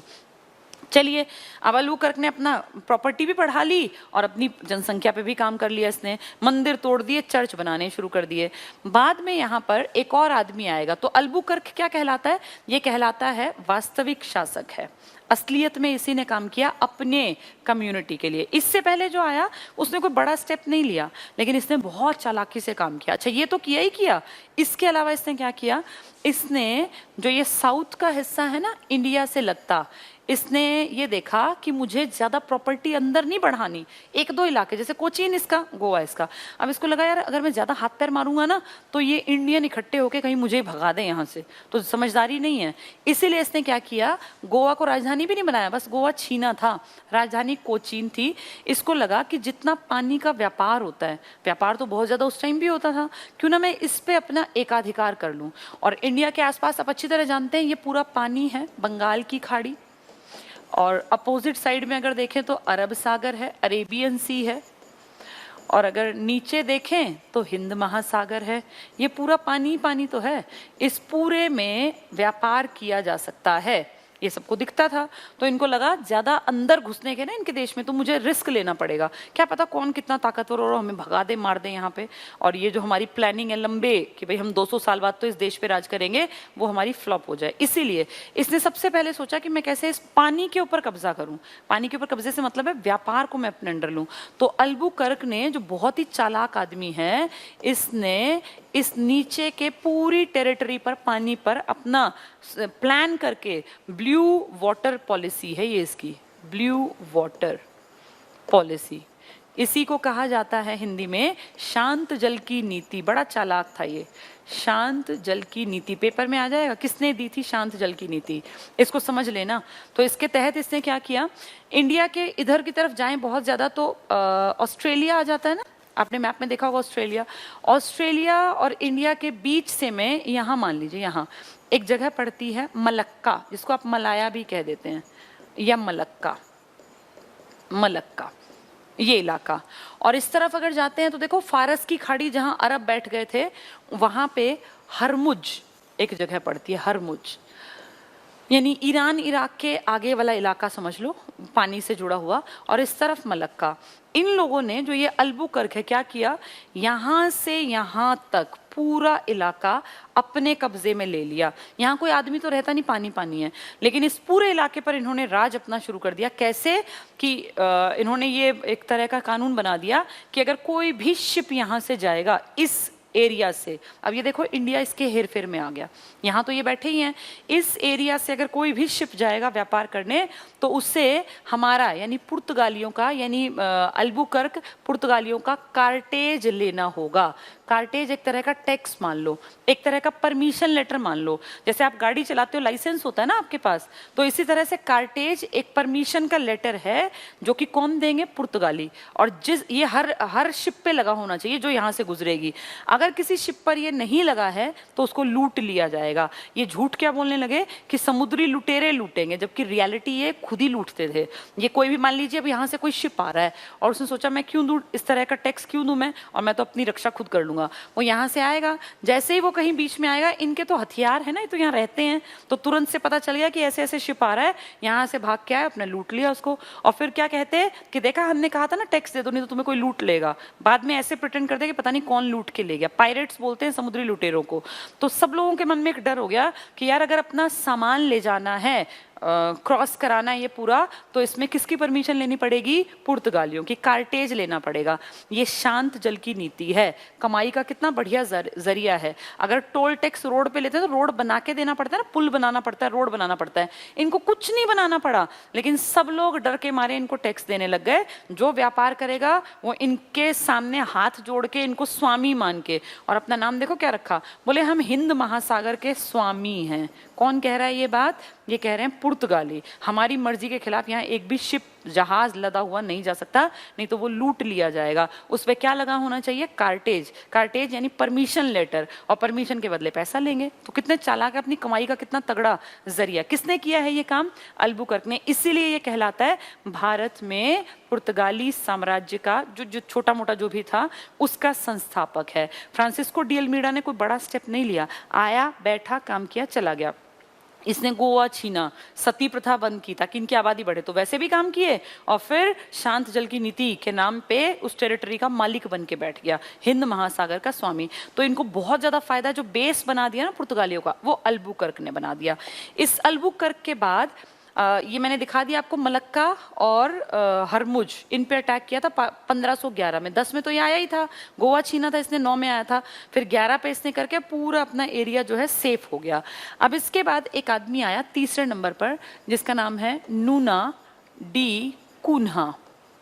S1: चलिए, अब अल्बुकर्क ने अपना प्रॉपर्टी भी बढ़ा ली और अपनी जनसंख्या पे भी काम कर लिया। इसने मंदिर तोड़ दिए, चर्च बनाने शुरू कर दिए। बाद में यहाँ पर एक और आदमी आएगा। तो अल्बुकर्क क्या कहलाता है? ये कहलाता है वास्तविक शासक है। असलियत में इसी ने काम किया अपने कम्युनिटी के लिए। इससे पहले जो आया उसने कोई बड़ा स्टेप नहीं लिया, लेकिन इसने बहुत चालाकी से काम किया। अच्छा, ये तो किया ही किया, इसके अलावा इसने क्या किया? इसने जो ये साउथ का हिस्सा है ना इंडिया से लगता, इसने ये देखा कि मुझे ज्यादा प्रॉपर्टी अंदर नहीं बढ़ानी, 1-2 इलाके जैसे कोचीन इसका, गोवा इसका। अब इसको लगा यार अगर मैं ज्यादा हाथ पैर मारूंगा ना तो ये इंडियन इकट्ठे होके कहीं मुझे भगा दें यहाँ से, तो समझदारी नहीं है। इसीलिए इसने क्या किया, गोवा को राजधानी भी नहीं बनाया, बस गोवा छीना था, राजधानी कोचीन थी। इसको लगा कि जितना पानी का व्यापार होता है, व्यापार तो बहुत ज्यादा उस टाइम भी होता था, क्यों ना मैं इस पे अपना एकाधिकार कर लूं। और इंडिया के आसपास आप अच्छी तरह जानते हैं ये पूरा पानी है, बंगाल की खाड़ी, और अपोजिट साइड में अगर देखें तो अरब सागर है, अरेबियन सी है, और अगर नीचे देखें तो हिंद महासागर है। ये पूरा पानी पानी तो है, इस पूरे में व्यापार किया जा सकता है, ये सबको दिखता था। तो इनको लगा ज्यादा अंदर घुसने के ना इनके देश में तो मुझे रिस्क लेना पड़ेगा, क्या पता कौन कितना ताकतवर हो और हमें भगा दे, मार दे यहाँ पे। और ये जो हमारी प्लानिंग है लंबे कि भाई हम 200 साल बाद तो इस देश पे राज करेंगे, वो हमारी फ्लॉप हो जाए। इसीलिए इसने सबसे पहले सोचा कि मैं कैसे इस पानी के ऊपर कब्जा करूं। पानी के ऊपर कब्जे से मतलब है व्यापार को मैं अपने अंडर लूं। तो अल्बुकर्क ने, जो बहुत ही चालाक आदमी है, इसने इस नीचे के पूरी टेरिटरी पर, पानी पर अपना प्लान करके, ब्लू वाटर पॉलिसी है ये इसकी, ब्लू वाटर पॉलिसी, इसी को कहा जाता है हिंदी में शांत जल की नीति। बड़ा चालाक था ये, शांत जल की नीति। पेपर में आ जाएगा किसने दी थी शांत जल की नीति, इसको समझ लेना। तो इसके तहत इसने क्या किया, इंडिया के इधर की तरफ जाएं बहुत ज्यादा तो ऑस्ट्रेलिया आ जाता है ना, आपने मैप में देखा होगा ऑस्ट्रेलिया। ऑस्ट्रेलिया और इंडिया के बीच से मैं यहाँ मान लीजिए, यहाँ एक जगह पड़ती है मलक्का, जिसको आप मलाया भी कह देते हैं, या मलक्का, मलक्का ये इलाका। और इस तरफ अगर जाते हैं तो देखो फारस की खाड़ी, जहां अरब बैठ गए थे, वहां पे हरमुज एक जगह पड़ती है, हरमुज यानी ईरान इराक के आगे वाला इलाका समझ लो, पानी से जुड़ा हुआ। और इस तरफ मलक्का। इन लोगों ने जो ये अल्बुकर्क है क्या किया, यहां से यहां तक पूरा इलाका अपने कब्जे में ले लिया। यहाँ कोई आदमी तो रहता नहीं, पानी पानी है, लेकिन इस पूरे इलाके पर इन्होंने राज अपना शुरू कर दिया। कैसे कि इन्होंने ये एक तरह का कानून बना दिया कि अगर कोई भी शिप यहाँ से जाएगा इस एरिया से, अब ये देखो इंडिया इसके हेर फेर में आ गया, यहाँ तो ये बैठे ही हैं, इस एरिया से अगर कोई भी शिप जाएगा व्यापार करने तो उससे हमारा यानी पुर्तगालियों का, यानी अल्बुकर्क पुर्तगालियों का कार्टेज लेना होगा। कार्टेज एक तरह का टैक्स मान लो, एक तरह का परमिशन लेटर मान लो। जैसे आप गाड़ी चलाते हो, लाइसेंस होता है ना आपके पास, तो इसी तरह से कार्टेज एक परमिशन का लेटर है जो कि कौन देंगे, पुर्तगाली। और जिस ये हर शिप पे लगा होना चाहिए जो यहाँ से गुजरेगी। अगर किसी शिप पर ये नहीं लगा है तो उसको लूट लिया जाएगा। ये झूठ क्या बोलने लगे कि समुद्री लुटेरे लूटेंगे, जबकि रियलिटी ये खुद ही लूटते थे। ये कोई भी मान लीजिए अब यहाँ से कोई शिप आ रहा है और उसने सोचा मैं क्यों दूं, इस तरह का टैक्स क्यों दूं मैं, और मैं तो अपनी रक्षा खुद कर लूंगा। वो यहाँ से आएगा, जैसे ही वो कहीं बीच में आएगा, इनके तो हथियार है ना, ये तो यहाँ रहते हैं, तो तुरंत से पता चल गया कि ऐसे ऐसे शिप आ रहा है, यहाँ से भाग के आया, अपने लूट लिया उसको। और फिर क्या कहते हैं कि देखा हमने कहा था ना टैक्स दे दो नहीं तो तुम्हें कोई लूट लेगा। बाद में ऐसे प्रिटेंड करते कि पता नहीं कौन लूट के ले गया। पायरेट्स बोलते हैं समुद्री लुटेरों को। तो सब लोगों के मन में एक डर हो गया कि यार अगर अपना सामान ले जाना है, क्रॉस कराना ये पूरा, तो इसमें किसकी परमिशन लेनी पड़ेगी, पुर्तगालियों की, कार्टेज लेना पड़ेगा। ये शांत जल की नीति है, कमाई का कितना बढ़िया जरिया है। अगर टोल टैक्स रोड पे लेते हैं तो रोड बना के देना पड़ता है ना, पुल बनाना पड़ता है, रोड बनाना पड़ता है। इनको कुछ नहीं बनाना पड़ा, लेकिन सब लोग डर के मारे इनको टैक्स देने लग गए। जो व्यापार करेगा वो इनके सामने हाथ जोड़ के, इनको स्वामी मान के, और अपना नाम देखो क्या रखा, बोले हम हिंद महासागर के स्वामी हैं। कौन कह रहा है ये बात, ये कह रहे हैं पुर्तगाली। हमारी मर्जी के खिलाफ यहाँ एक भी शिप, जहाज लदा हुआ नहीं जा सकता, नहीं तो वो लूट लिया जाएगा। उस पर क्या लगा होना चाहिए, कार्टेज। कार्टेज यानी परमिशन लेटर, और परमिशन के बदले पैसा लेंगे। तो कितने चालाक है, अपनी कमाई का कितना तगड़ा जरिया। किसने किया है ये काम, अल्बुकर्क ने। इसीलिए ये कहलाता है भारत में पुर्तगाली साम्राज्य का जो छोटा मोटा जो भी था उसका संस्थापक है। फ्रांसिस्को डी अल्मीडा ने कोई बड़ा स्टेप नहीं लिया, आया बैठा काम किया चला गया। इसने गोवा छीना, सती प्रथा बंद की ताकि इनकी आबादी बढ़े, तो वैसे भी काम किए, और फिर शांत जल की नीति के नाम पे उस टेरिटरी का मालिक बन के बैठ गया, हिंद महासागर का स्वामी। तो इनको बहुत ज्यादा फायदा, जो बेस बना दिया ना पुर्तगालियों का, वो अल्बुकर्क ने बना दिया। इस अल्बुकर्क के बाद ये मैंने दिखा दिया आपको, मलक्का और हरमुज, इन पे अटैक किया था 1511 में। 10 में तो ये आया ही था, गोवा छीना था इसने, 9 में आया था, फिर 11 पे इसने करके पूरा अपना एरिया जो है सेफ हो गया। अब इसके बाद एक आदमी आया तीसरे नंबर पर, जिसका नाम है नूना डी कुन्हा।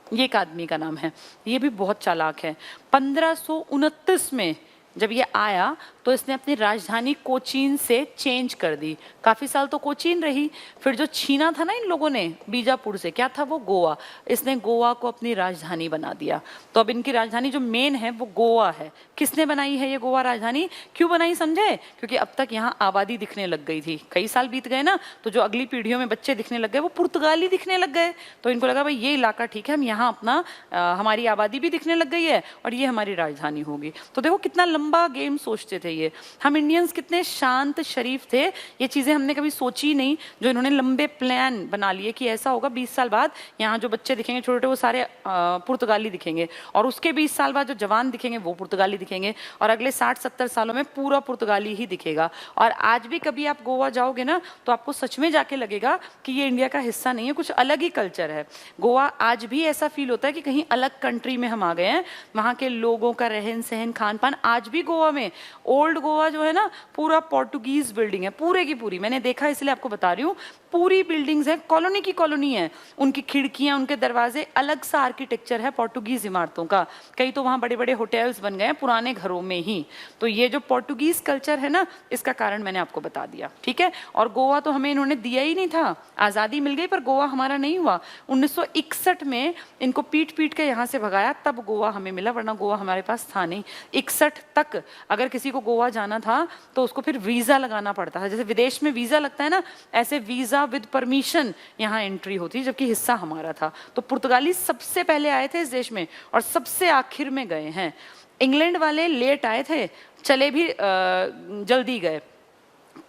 S1: ये एक आदमी का नाम है, ये भी बहुत चालाक है। 1529 में जब ये आया तो इसने अपनी राजधानी कोचीन से चेंज कर दी। काफी साल तो कोचीन रही, फिर जो छीना था ना इन लोगों ने बीजापुर से, क्या था वो, गोवा। इसने गोवा को अपनी राजधानी बना दिया। तो अब इनकी राजधानी जो मेन है वो गोवा है। किसने बनाई है ये गोवा राजधानी, क्यों बनाई समझे, क्योंकि अब तक यहाँ आबादी दिखने लग गई थी। कई साल बीत गए ना, तो जो अगली पीढ़ियों में बच्चे दिखने लग गए वो पुर्तगाली दिखने लग गए। तो इनको लगा भाई ये इलाका ठीक है, हम यहाँ अपना हमारी आबादी भी दिखने लग गई है और ये हमारी राजधानी होगी। तो देखो कितना लंबा गेम सोचते थे ये। हम इंडियंस कितने शांत शरीफ थे, ये चीजें हमने कभी सोची नहीं। जो इन्होंने लंबे प्लान बना लिए कि ऐसा होगा 20 साल बाद यहाँ जो बच्चे दिखेंगे छोटे छोटे वो सारे पुर्तगाली दिखेंगे, और उसके 20 साल बाद जो जवान दिखेंगे वो पुर्तगाली दिखेंगे, और अगले 60-70 सालों में पूरा पुर्तगाली ही दिखेगा। और आज भी कभी आप गोवा जाओगे ना तो आपको सच में जाके लगेगा कि ये इंडिया का हिस्सा नहीं है, कुछ अलग ही कल्चर है। गोवा आज भी ऐसा फील होता है कि कहीं अलग कंट्री में हम आ गए हैं। वहाँ के लोगों का रहन सहन खान पान आज भी गोवा में ओल्ड गोवा जो है ना पूरा पोर्टुगीज बिल्डिंग है, पूरे की पूरी, मैंने देखा इसलिए आपको बता रही हूँ, पूरी बिल्डिंग्स हैं, कॉलोनी की कॉलोनी है, उनकी खिड़कियां, उनके दरवाजे, अलग सा आर्किटेक्चर है पोर्टुगीज इमारतों का। कई तो वहां बड़े बड़े होटल्स बन गए हैं पुराने घरों में ही। तो ये जो पोर्टुगीज कल्चर है ना, इसका कारण मैंने आपको बता दिया, ठीक है। और गोवा तो हमें इन्होंने दिया ही नहीं था, आजादी मिल गई पर गोवा हमारा नहीं हुआ। 1961 में इनको पीट पीट के यहाँ से भगाया, तब गोवा हमें मिला, वरना गोवा हमारे पास था नहीं। 61 तक अगर किसी को गोवा जाना था तो उसको फिर वीजा लगाना पड़ता था, जैसे विदेश में वीजा लगता है ना, ऐसे वीजा विद परमिशन यहाँ एंट्री होती, जबकि हिस्सा हमारा था। तो पुर्तगाली सबसे पहले आए थे इस देश में और सबसे आखिर में गए हैं। इंग्लैंड वाले लेट आए थे, चले भी जल्दी गए।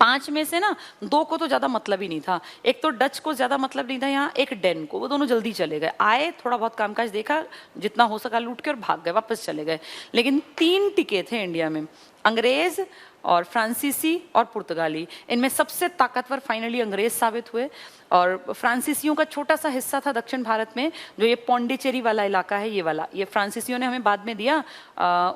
S1: 5 में से ना 2 को तो ज्यादा मतलब ही नहीं था, एक तो डच को ज्यादा मतलब नहीं था यहाँ, एक डेन को, वो दोनों जल्दी चले गए। आए, थोड़ा बहुत कामकाज देखा, जितना हो सका लूट के और भाग गए, वापस चले गए। लेकिन 3 टिके थे इंडिया में, अंग्रेज और फ्रांसीसी और पुर्तगाली। इनमें सबसे ताकतवर फाइनली अंग्रेज साबित हुए, और फ्रांसीसियों का छोटा सा हिस्सा था दक्षिण भारत में, जो ये पौंडीचेरी वाला इलाका है, ये वाला, ये फ्रांसीसियों ने हमें बाद में दिया।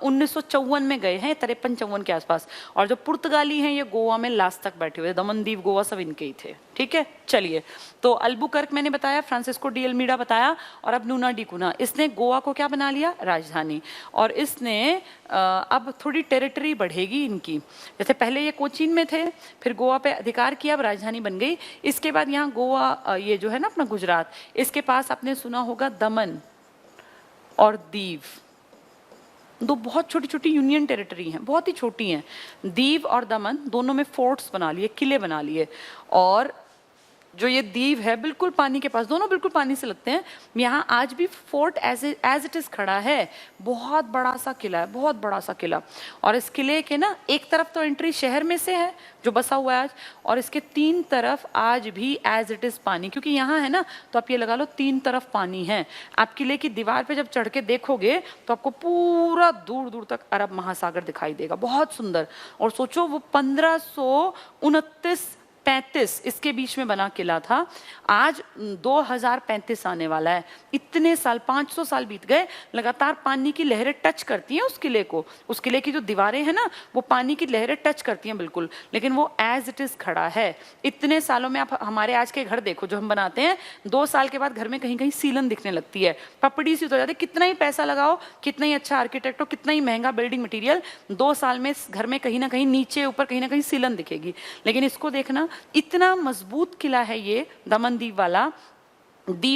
S1: 1954 में गए हैं, 53-54 के आसपास। और जो पुर्तगाली हैं ये गोवा में लास्ट तक बैठे हुए, दमन दीव गोवा सब इनके ही थे, ठीक है। चलिए, तो अल्बुकर्क मैंने बताया, फ्रांसिस्को डी अल्मीडा बताया, और अब नूना डी कुना। इसने गोवा को क्या बना लिया, राजधानी। और इसने अब थोड़ी टेरिटरी बढ़ेगी इनकी, जैसे पहले ये कोचीन में थे, फिर गोवा पे अधिकार किया, अब राजधानी बन गई। इसके बाद यहाँ गोवा, ये जो है ना अपना गुजरात, इसके पास आपने सुना होगा दमन और दीव, 2 बहुत छोटी छोटी यूनियन टेरिटरी हैं, बहुत ही छोटी हैं। दीव और दमन दोनों में फोर्ट्स बना लिए, किले बना लिए। और जो ये दीव है बिल्कुल पानी के पास, दोनों बिल्कुल पानी से लगते हैं। यहाँ आज भी फोर्ट एज इट इज खड़ा है, बहुत बड़ा सा किला है, बहुत बड़ा सा किला। और इस किले के ना एक तरफ तो एंट्री शहर में से है जो बसा हुआ है आज, और इसके 3 तरफ आज भी एज इट इज पानी, क्योंकि यहाँ है ना, तो आप ये लगा लो 3 तरफ पानी है। आप किले की दीवार पे जब चढ़ के देखोगे तो आपको पूरा दूर दूर तक अरब महासागर दिखाई देगा, बहुत सुंदर। और सोचो वो 1529-35 इसके बीच में बना किला था, आज 2035 आने वाला है। इतने साल, 500 साल बीत गए, लगातार पानी की लहरें टच करती हैं उस किले को, उस किले की जो दीवारें हैं ना वो पानी की लहरें टच करती हैं बिल्कुल, लेकिन वो एज इट इज खड़ा है। इतने सालों में आप हमारे आज के घर देखो जो हम बनाते हैं, 2 साल के बाद घर में कहीं कहीं सीलन दिखने लगती है, पपड़ी सी हो जाती है। कितना ही पैसा लगाओ, कितना ही अच्छा आर्किटेक्ट हो, कितना ही महंगा बिल्डिंग मटीरियल, 2 साल में घर में कहीं ना कहीं नीचे ऊपर कहीं ना कहीं सीलन दिखेगी। लेकिन इसको देखना, इतना मजबूत किला है ये दमन दीव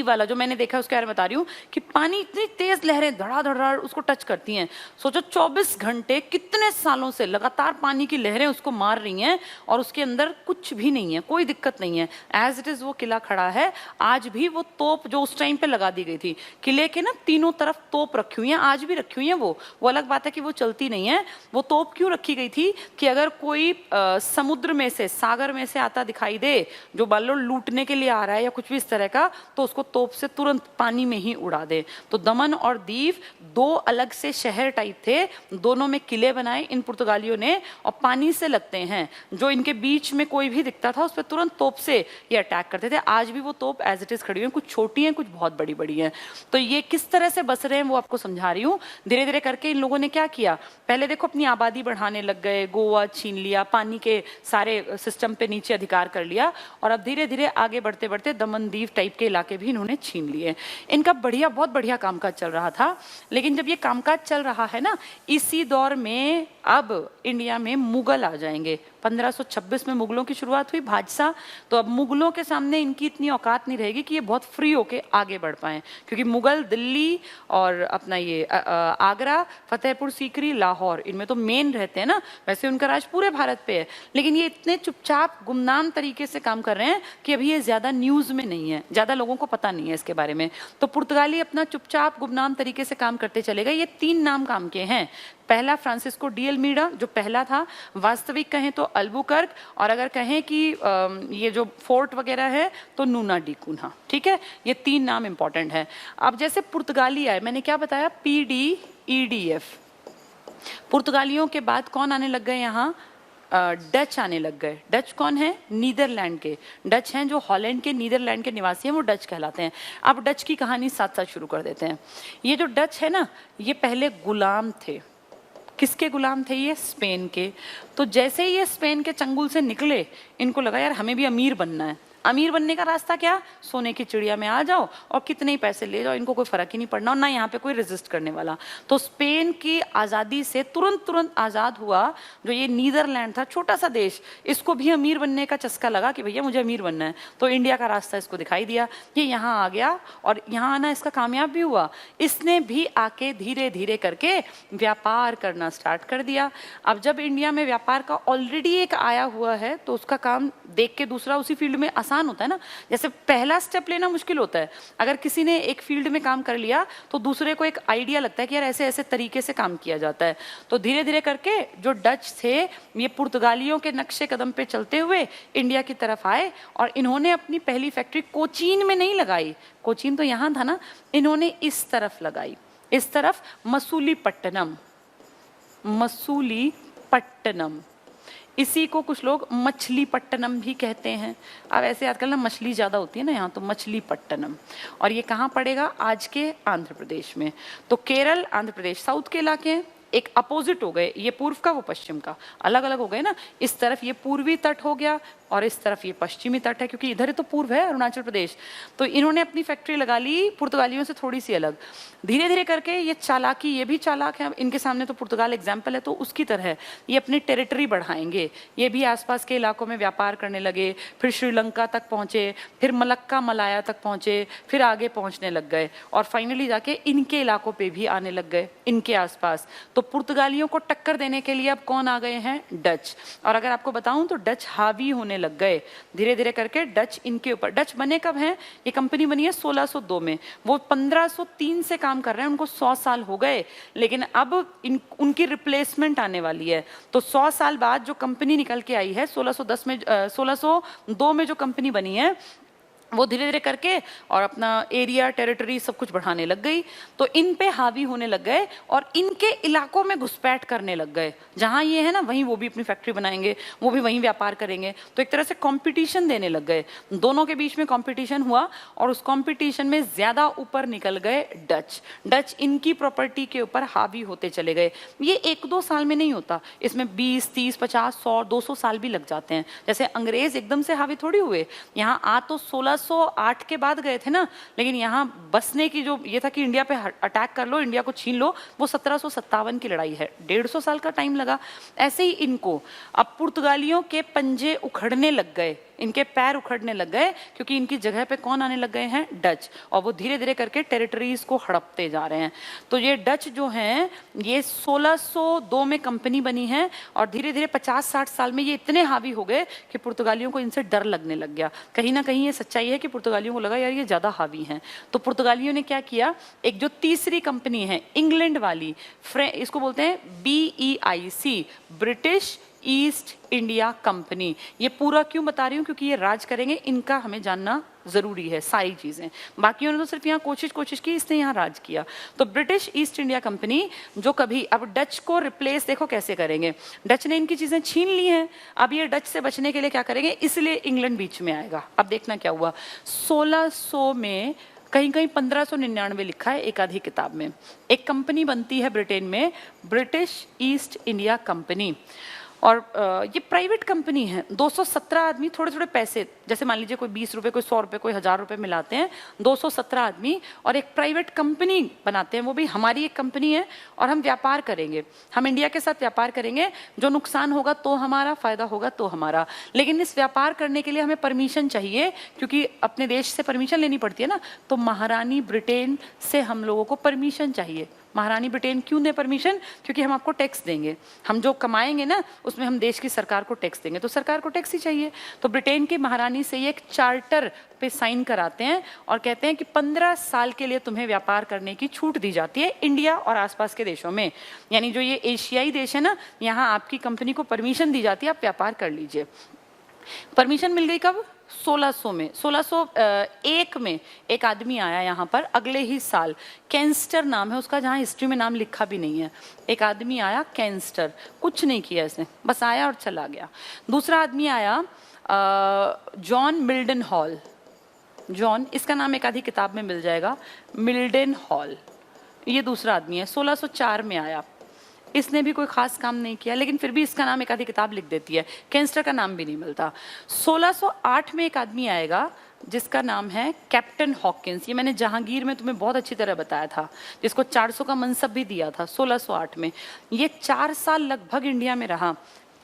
S1: वाला जो मैंने देखा, उसके बारे में बता रही हूँ कि पानी इतनी तेज लहरें धड़ाधड़ उसको टच करती हैं। सोचो 24 घंटे कितने सालों से लगातार पानी की लहरें उसको मार रही हैं, और उसके अंदर कुछ भी नहीं है, कोई दिक्कत नहीं है, एज इट इज वो किला खड़ा है। आज भी वो तोप जो उस टाइम पे लगा दी गई थी, किले के ना तीनों तरफ तोप रखी हुई है, आज भी रखी हुई है। वो अलग बात है कि वो चलती नहीं है। वो तोप क्यों रखी गई थी कि अगर कोई समुद्र में से, सागर में से आता दिखाई दे, जो मान लो लूटने के लिए आ रहा है या कुछ भी इस तरह का, तो उसको तोप से तुरंत पानी में ही उड़ा दे। तो दमन और दीव 2 अलग से शहर टाइप थे, दोनों में किले बनाए इन पुर्तगालियों ने, और पानी से लगते हैं। जो इनके बीच में कोई भी दिखता था उस पर तुरंत तोप से ये अटैक करते थे। आज भी वो तोप एज इट इज खड़ी हुई है, कुछ छोटी हैं, कुछ बहुत बड़ी बड़ी हैं। तो ये किस तरह से बस रहे हैं वो आपको समझा रही हूँ। धीरे धीरे करके इन लोगों ने क्या किया, पहले देखो अपनी आबादी बढ़ाने लग गए, गोवा छीन लिया, पानी के सारे सिस्टम पे नीचे अधिकार कर लिया, और अब धीरे धीरे आगे बढ़ते बढ़ते दमन दीव टाइप के इलाके भी इन्होंने छीन लिए। इनका बहुत बढ़िया कामकाज चल रहा था। लेकिन जब ये कामकाज चल रहा है ना, इसी दौर में अब इंडिया में मुगल आ जाएंगे। 1526 में मुगलों की शुरुआत हुई, भाजसा। तो अब मुगलों के सामने इनकी इतनी औकात नहीं रहेगी कि ये बहुत फ्री होके आगे बढ़ पाए, क्योंकि मुगल दिल्ली और अपना ये आगरा, फतेहपुर सीकरी, लाहौर, इनमें तो मेन रहते हैं ना। वैसे उनका राज पूरे भारत पे है, लेकिन ये इतने चुपचाप गुमनाम तरीके से काम कर रहे हैं कि अभी ये ज्यादा न्यूज में नहीं है, ज्यादा लोगों को पता नहीं है इसके बारे में। तो पुर्तगाली अपना चुपचाप गुमनाम तरीके से काम करते चले गए। ये 3 नाम काम के हैं। पहला फ्रांसिस्को डी अल्मीडा जो पहला था, वास्तविक कहें तो अल्बुकर्क, और अगर कहें कि ये जो फोर्ट वगैरह है तो नूना डी कुना। ठीक है, ये 3 नाम इंपॉर्टेंट है। अब जैसे पुर्तगाली आए, मैंने क्या बताया, PDEDF। पुर्तगालियों के बाद कौन आने लग गए यहाँ, डच आने लग गए। डच कौन है, नीदरलैंड के डच हैं, जो हॉलैंड के नीदरलैंड के निवासी हैं, वो डच कहलाते हैं। अब डच की कहानी साथ साथ शुरू कर देते हैं। ये जो डच है ना, ये पहले गुलाम थे, किसके गुलाम थे ये? स्पेन के। तो जैसे ही ये स्पेन के चंगुल से निकले, इनको लगा यार हमें भी अमीर बनना है। अमीर बनने का रास्ता क्या? सोने की चिड़िया में आ जाओ और कितने ही पैसे ले जाओ, इनको कोई फर्क ही नहीं पड़ना और ना यहाँ पे कोई रेजिस्ट करने वाला। तो स्पेन की आज़ादी से तुरंत आज़ाद हुआ जो ये नीदरलैंड था, छोटा सा देश, इसको भी अमीर बनने का चस्का लगा कि भैया मुझे अमीर बनना है। तो इंडिया का रास्ता इसको दिखाई दिया, ये यहाँ आ गया और यहाँ आना इसका कामयाब भी हुआ। इसने भी आके धीरे धीरे करके व्यापार करना स्टार्ट कर दिया। अब जब इंडिया में व्यापार का ऑलरेडी एक आया हुआ है तो उसका काम देख के दूसरा उसी फील्ड में आसान होता है ना। जैसे पहला स्टेप लेना मुश्किल होता है, अगर किसी ने एक फील्ड में काम कर लिया तो दूसरे को एक आइडिया लगता है कि यार ऐसे ऐसे तरीके से काम किया जाता है। तो धीरे धीरे करके जो डच थे ये पुर्तगालियों के नक्शे कदम पे चलते हुए इंडिया की तरफ आए और इन्होंने अपनी पहली फैक्ट्री कोचीन में नहीं लगाई, कोचीन तो यहाँ था ना, इन्होंने इस तरफ लगाई, इस तरफ मसूलीपट्टनम, मसूलीपट्टनम। इसी को कुछ लोग मछलीपट्टनम भी कहते हैं। अब ऐसे आजकल ना मछली ज़्यादा होती है ना यहाँ, तो मछलीपट्टनम। और ये कहाँ पड़ेगा? आज के आंध्र प्रदेश में। तो केरल, आंध्र प्रदेश साउथ के इलाके हैं, एक अपोजिट हो गए, ये पूर्व का वो पश्चिम का, अलग अलग हो गए ना। इस तरफ ये पूर्वी तट हो गया और इस तरफ ये पश्चिमी तट है, क्योंकि इधर ही तो पूर्व है अरुणाचल प्रदेश। तो इन्होंने अपनी फैक्ट्री लगा ली पुर्तगालियों से थोड़ी सी अलग। धीरे धीरे करके ये चालाकी, ये भी चालाक है, इनके सामने तो पुर्तगाल एग्जाम्पल है, तो उसकी तरह ये अपनी टेरिटरी बढ़ाएंगे। ये भी आसपास के इलाकों में व्यापार करने लगे, फिर श्रीलंका तक पहुंचे, फिर मलक्का मलाया तक पहुंचे, फिर आगे पहुंचने लग गए और फाइनली जाके इनके इलाकों पे भी आने लग गए, इनके आसपास। तो पुर्तगालियों को टक्कर देने के लिए अब कौन आ गए हैं? डच। और अगर आपको बताऊं तो डच हावी होने लग गए धीरे धीरे करके। डच इनके ऊपर, डच बने कब हैं? ये कंपनी बनी है 1602 में, वो 1503 से काम कर रहे हैं, उनको 100 साल हो गए, लेकिन अब उनकी रिप्लेसमेंट आने वाली है। तो 100 साल बाद जो कंपनी निकल के आई है 1610 में, 1602 में जो कंपनी बनी है, वो धीरे धीरे करके और अपना एरिया, टेरिटरी सब कुछ बढ़ाने लग गई। तो इन पे हावी होने लग गए और इनके इलाकों में घुसपैठ करने लग गए। जहाँ ये है ना, वहीं वो भी अपनी फैक्ट्री बनाएंगे, वो भी वहीं व्यापार करेंगे। तो एक तरह से कंपटीशन देने लग गए, दोनों के बीच में कंपटीशन हुआ और उस कंपटीशन में ज्यादा ऊपर निकल गए डच। डच इनकी प्रॉपर्टी के ऊपर हावी होते चले गए। ये 1-2 साल में नहीं होता, इसमें 20, 30, 50, 100, 200 साल भी लग जाते हैं। जैसे अंग्रेज एकदम से हावी थोड़ी हुए, यहाँ आ तो 1608 के बाद गए थे ना, लेकिन यहाँ बसने की जो ये था कि इंडिया पे अटैक कर लो, इंडिया को छीन लो, वो 1757 की लड़ाई है, 150 साल का टाइम लगा। ऐसे ही इनको अब पुर्तगालियों के पंजे उखड़ने लग गए, इनके पैर उखड़ने लग गए, क्योंकि इनकी जगह पे कौन आने लग गए हैं? डच। और वो धीरे धीरे करके टेरिटरीज को हड़पते जा रहे हैं। तो ये डच जो हैं, ये 1602 में कंपनी बनी है और धीरे धीरे 50-60 साल में ये इतने हावी हो गए कि पुर्तगालियों को इनसे डर लगने लग गया। कहीं ना कहीं ये सच्चाई है कि पुर्तगालियों को लगा यार ये ज्यादा हावी हैं। तो पुर्तगालियों ने क्या किया, एक जो तीसरी कंपनी है इंग्लैंड वाली, इसको बोलते हैं BEIC, British east India company. ये पूरा क्यों बता रही हूँ? क्योंकि ये राज करेंगे, इनका हमें जानना जरूरी है सारी चीजें। बाकियों ने तो सिर्फ यहाँ कोशिश की, इसने यहाँ राज किया। तो ब्रिटिश ईस्ट इंडिया कंपनी जो कभी अब डच को रिप्लेस देखो कैसे करेंगे। डच ने इनकी चीजें छीन ली हैं, अब ये डच से बचने के लिए क्या करेंगे, इसलिए इंग्लैंड बीच में आएगा। अब देखना क्या हुआ, 1600 में कहीं कहीं 1599 लिखा है एक आधी किताब में, एक कंपनी बनती है ब्रिटेन में, ब्रिटिश ईस्ट इंडिया कंपनी। और ये प्राइवेट कंपनी है, 217 आदमी, थोड़े थोड़े पैसे, जैसे मान लीजिए कोई 20 रुपए, कोई 100 रुपए, कोई 1000 रुपए मिलाते हैं, 217 आदमी और एक प्राइवेट कंपनी बनाते हैं। वो भी हमारी एक कंपनी है और हम व्यापार करेंगे, हम इंडिया के साथ व्यापार करेंगे, जो नुकसान होगा तो हमारा, फायदा होगा तो हमारा। लेकिन इस व्यापार करने के लिए हमें परमिशन चाहिए, क्योंकि अपने देश से परमिशन लेनी पड़ती है ना। तो महारानी ब्रिटेन से हम लोगों को परमिशन चाहिए। महारानी ब्रिटेन क्यों दे परमिशन? क्योंकि हम आपको टैक्स देंगे, हम जो कमाएंगे ना उसमें हम देश की सरकार को टैक्स देंगे, तो सरकार को टैक्स ही चाहिए। तो ब्रिटेन की महारानी से ये एक चार्टर पे साइन कराते हैं और कहते हैं कि 15 साल के लिए तुम्हें व्यापार करने की छूट दी जाती है इंडिया और आसपास के देशों में। यानी जो ये एशियाई देश है ना, यहाँ आपकी कंपनी को परमिशन दी जाती है, आप व्यापार कर लीजिए। परमिशन मिल गई कब? 1600 में। 1601 में एक आदमी आया यहाँ पर, अगले ही साल, कैंस्टर नाम है उसका, जहाँ हिस्ट्री में नाम लिखा भी नहीं है। एक आदमी आया कैंस्टर, कुछ नहीं किया इसने, बस आया और चला गया। दूसरा आदमी आया जॉन मिल्डन हॉल, जॉन, इसका नाम एक आधी किताब में मिल जाएगा, मिल्डन हॉल, ये दूसरा आदमी है, 1604 में आया। इसने भी कोई खास काम नहीं किया, लेकिन फिर भी इसका नाम एक आधी किताब लिख देती है, कैंस्टर का नाम भी नहीं मिलता। 1608 में एक आदमी आएगा जिसका नाम है कैप्टन हॉकिंस। ये मैंने जहांगीर में तुम्हें बहुत अच्छी तरह बताया था, जिसको 400 का मनसब भी दिया था 1608 में। ये 4 साल लगभग इंडिया में रहा,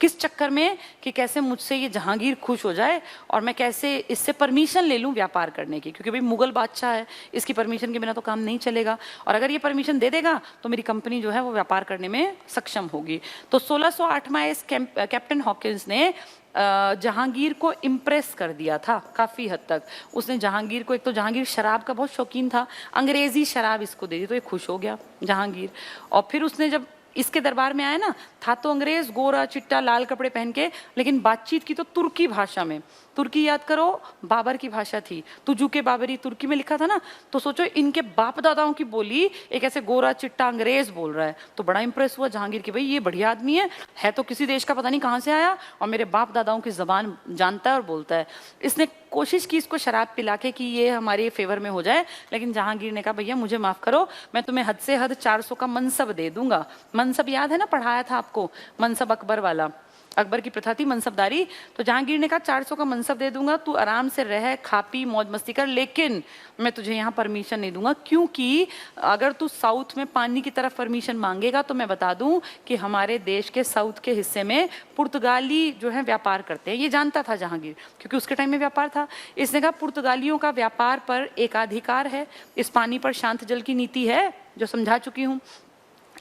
S1: किस चक्कर में कि कैसे मुझसे ये जहांगीर खुश हो जाए और मैं कैसे इससे परमिशन ले लूं व्यापार करने की, क्योंकि भाई मुगल बादशाह है, इसकी परमिशन के बिना तो काम नहीं चलेगा, और अगर ये परमिशन दे देगा तो मेरी कंपनी जो है वो व्यापार करने में सक्षम होगी। तो 1608 में इस कैप्टन हॉकिंस ने जहांगीर को इम्प्रेस कर दिया था काफ़ी हद तक। उसने जहांगीर को, एक तो जहांगीर शराब का बहुत शौकीन था, अंग्रेजी शराब इसको दे दी तो ये खुश हो गया जहांगीर। और फिर उसने जब इसके दरबार में आया ना, था तो अंग्रेज, गोरा चिट्टा लाल कपड़े पहन के, लेकिन बातचीत की तो तुर्की भाषा में। तुर्की याद करो, बाबर की भाषा थी, तुजू के बाबरी तुर्की में लिखा था ना। तो सोचो इनके बाप दादाओं की बोली एक ऐसे गोरा चिट्टा अंग्रेज बोल रहा है, तो बड़ा इंप्रेस हुआ जहांगीर की, भाई ये बढ़िया आदमी है तो किसी देश का पता नहीं कहाँ से आया और मेरे बाप दादाओं की जबान जानता है और बोलता है। इसने कोशिश की इसको शराब पिला के कि ये हमारे फेवर में हो जाए, लेकिन जहांगीर ने कहा भैया मुझे माफ करो, मैं तुम्हें हद से हद 400 का मनसब दे दूंगा। मनसब याद है ना, पढ़ाया था आपको, मनसब अकबर वाला, अकबर की प्रथा थी मनसबदारी। तो जहांगीर ने कहा 400 का मनसब दे दूंगा, तू आराम से रह, खा पी मौज मस्ती कर, लेकिन मैं तुझे यहाँ परमिशन नहीं दूंगा, क्योंकि अगर तू साउथ में पानी की तरफ परमिशन मांगेगा तो मैं बता दूं कि हमारे देश के साउथ के हिस्से में पुर्तगाली जो है व्यापार करते हैं। ये जानता था जहांगीर, क्योंकि उसके टाइम में व्यापार था। इसने कहा पुर्तगालियों का व्यापार पर एकाधिकार है, इस पानी पर शांत जल की नीति है जो समझा चुकी हूँ।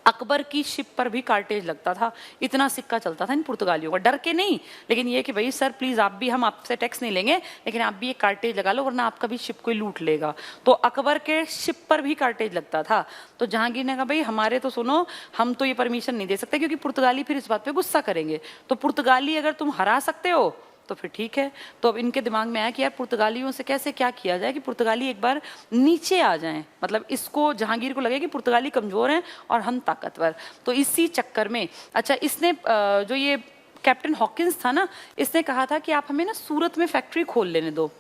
S1: अकबर की शिप पर भी कार्टेज लगता था, इतना सिक्का चलता था इन पुर्तगालियों का, डर के नहीं, लेकिन ये कि भाई सर प्लीज आप भी, हम आपसे टैक्स नहीं लेंगे, लेकिन आप भी एक कार्टेज लगा लो वरना आपका भी शिप कोई लूट लेगा। तो अकबर के शिप पर भी कार्टेज लगता था। तो जहांगीर ने कहा भाई हमारे तो सुनो, हम तो ये परमिशन नहीं दे सकते, क्योंकि पुर्तगाली फिर इस बात पे गुस्सा करेंगे। तो पुर्तगाली अगर तुम हरा सकते हो तो फिर ठीक है। तो अब इनके दिमाग में आया कि यार पुर्तगालियों से कैसे क्या किया जाए कि पुर्तगाली एक बार नीचे आ जाएं, मतलब इसको जहांगीर को लगे कि पुर्तगाली कमजोर हैं और हम ताकतवर। तो इसी चक्कर में अच्छा इसने जो ये कैप्टन हॉकिंस था ना, इसने कहा था कि आप हमें ना सूरत में फैक्ट्री खोल लेने दो।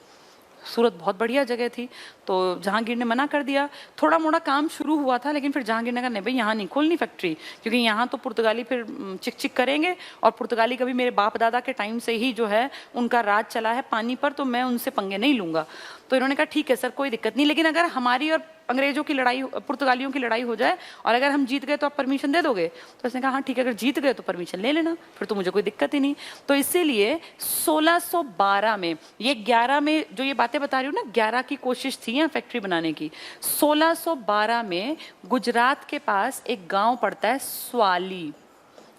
S1: सूरत बहुत बढ़िया जगह थी, तो जहांगीर ने मना कर दिया। थोड़ा मोड़ा काम शुरू हुआ था, लेकिन फिर जहांगीर ने कहा नहीं भाई यहाँ नहीं खोलनी फैक्ट्री, क्योंकि यहाँ तो पुर्तगाली फिर चिक चिक करेंगे, और पुर्तगाली कभी मेरे बाप दादा के टाइम से ही जो है उनका राज चला है पानी पर, तो मैं उनसे पंगे नहीं लूंगा। तो इन्होंने कहा ठीक है सर कोई दिक्कत नहीं, लेकिन अगर हमारी और अंग्रेजों की लड़ाई, पुर्तगालियों की लड़ाई हो जाए और अगर हम जीत गए तो आप परमिशन दे दोगे? तो उसने कहा हाँ ठीक है, अगर जीत गए तो परमिशन ले लेना, फिर तो मुझे कोई दिक्कत ही नहीं। तो इसीलिए 1612 में, ये 11 में जो ये बातें बता रही हूँ ना, 11 की कोशिश थी यहाँ फैक्ट्री बनाने की। 1612 में गुजरात के पास एक गांव पड़ता है स्वाली,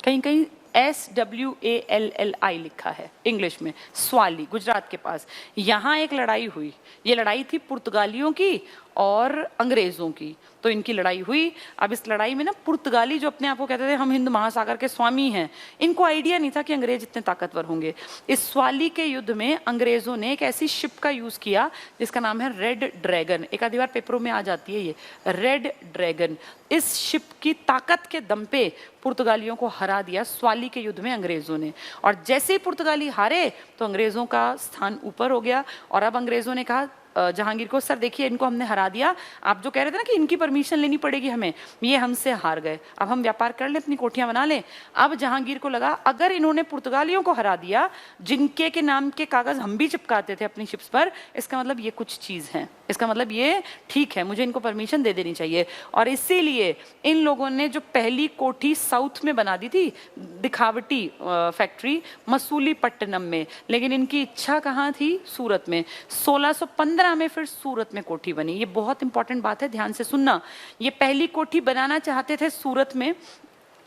S1: कहीं कहीं SWALLI लिखा है इंग्लिश में, स्वाली, गुजरात के पास। यहाँ एक लड़ाई हुई, ये लड़ाई थी पुर्तगालियों की और अंग्रेजों की। तो इनकी लड़ाई हुई। अब इस लड़ाई में ना पुर्तगाली जो अपने आप को कहते थे हम हिंद महासागर के स्वामी हैं, इनको आइडिया नहीं था कि अंग्रेज इतने ताकतवर होंगे। इस स्वाली के युद्ध में अंग्रेजों ने एक ऐसी शिप का यूज किया जिसका नाम है रेड ड्रैगन। एक आधी बार पेपरों में आ जाती है ये रेड ड्रैगन। इस शिप की ताकत के दम पे पुर्तगालियों को हरा दिया स्वाली के युद्ध में अंग्रेजों ने। और जैसे ही पुर्तगाली हारे तो अंग्रेजों का स्थान ऊपर हो गया। और अब अंग्रेजों ने कहा जहांगीर को, सर देखिए इनको हमने हरा दिया, आप जो कह रहे थे ना कि इनकी परमिशन लेनी पड़ेगी हमें, ये हमसे हार गए, अब हम व्यापार कर लें, अपनी कोठियां बना लें। अब जहांगीर को लगा अगर इन्होंने पुर्तगालियों को हरा दिया, जिनके के नाम के कागज हम भी चिपकाते थे अपनी शिप्स पर, इसका मतलब ये कुछ चीज है, इसका मतलब ये ठीक है, मुझे इनको परमिशन दे देनी चाहिए। और इसीलिए इन लोगों ने जो पहली कोठी साउथ में बना दी थी, दिखावटी फैक्ट्री, मसूलीपट्टनम में, लेकिन इनकी इच्छा कहाँ थी? सूरत में। 1615 में फिर सूरत में कोठी बनी। ये बहुत इंपॉर्टेंट बात है, ध्यान से सुनना। ये पहली कोठी बनाना चाहते थे सूरत में,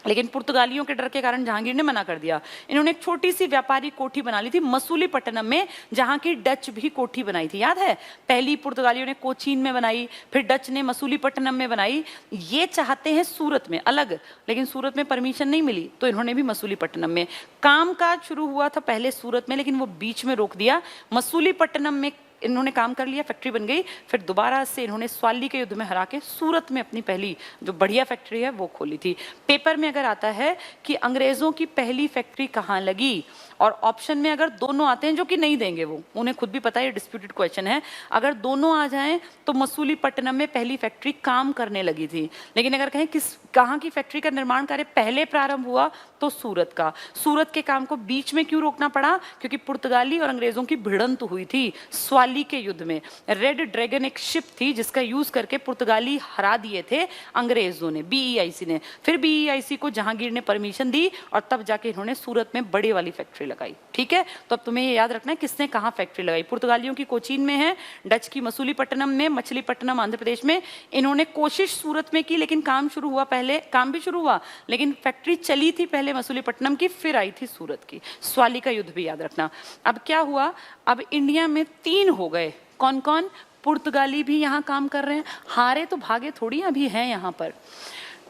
S1: लेकिन पुर्तगालियों के डर के कारण जहांगीर ने मना कर दिया। इन्होंने एक छोटी सी व्यापारी कोठी बना ली थी मसूलीपट्टनम में, जहां की डच भी कोठी बनाई थी, याद है? पहली पुर्तगालियों ने कोचीन में बनाई, फिर डच ने मसूलीपट्टनम में बनाई। ये चाहते हैं सूरत में अलग, लेकिन सूरत में परमिशन नहीं मिली, तो इन्होंने भी मसूलीपट्टनम में। कामकाज शुरू हुआ था पहले सूरत में, लेकिन वो बीच में रोक दिया। मसूलीपट्टनम में इन्होंने काम कर लिया, फैक्ट्री बन गई। फिर दोबारा से इन्होंने स्वाली के युद्ध में हरा के सूरत में अपनी पहली जो बढ़िया फैक्ट्री है वो खोली थी। पेपर में अगर आता है कि अंग्रेजों की पहली फैक्ट्री कहाँ लगी और ऑप्शन में अगर दोनों आते हैं, जो कि नहीं देंगे, वो उन्हें खुद भी पता है ये डिस्प्यूटेड क्वेश्चन है, अगर दोनों आ जाएं तो मसूलीपट्टनम में पहली फैक्ट्री काम करने लगी थी। लेकिन अगर कहें कहाँ की फैक्ट्री का निर्माण कार्य पहले प्रारंभ हुआ, तो सूरत का। सूरत के काम को बीच में क्यों रोकना पड़ा? क्योंकि पुर्तगाली और अंग्रेजों की भिड़ंत हुई थी स्वाली के युद्ध में। रेड ड्रैगन एक शिप थी जिसका यूज करके पुर्तगाली हरा दिए थे अंग्रेजों ने, बीईआईसी ने। फिर बीईआईसी को जहांगीर ने परमिशन दी और तब जाके इन्होंने सूरत में बड़ी वाली फैक्ट्री लगाई। ठीक है, तो अब तुम्हें ये याद रखना है किसने कहाँ फैक्ट्री लगाई। पुर्तगालियों की कोचीन में है, डच की मसूलीपट्टनम में, मछलीपट्टनम आंध्र प्रदेश में। इन्होंने कोशिश सूरत में की, लेकिन काम शुरू हुआ पहले, काम भी शुरू हुआ लेकिन फैक्ट्री चली थी पहले मसूलीपट्टनम की, फिर आई थी सूरत की। स्वाली का युद्ध भी याद रखना। अब क्या हुआ, अब इंडिया में 3 हो गए। कौन कौन? पुर्तगाली भी यहाँ काम कर रहे हैं, हारे तो भागे थोड़ी, अभी हैं यहाँ पर।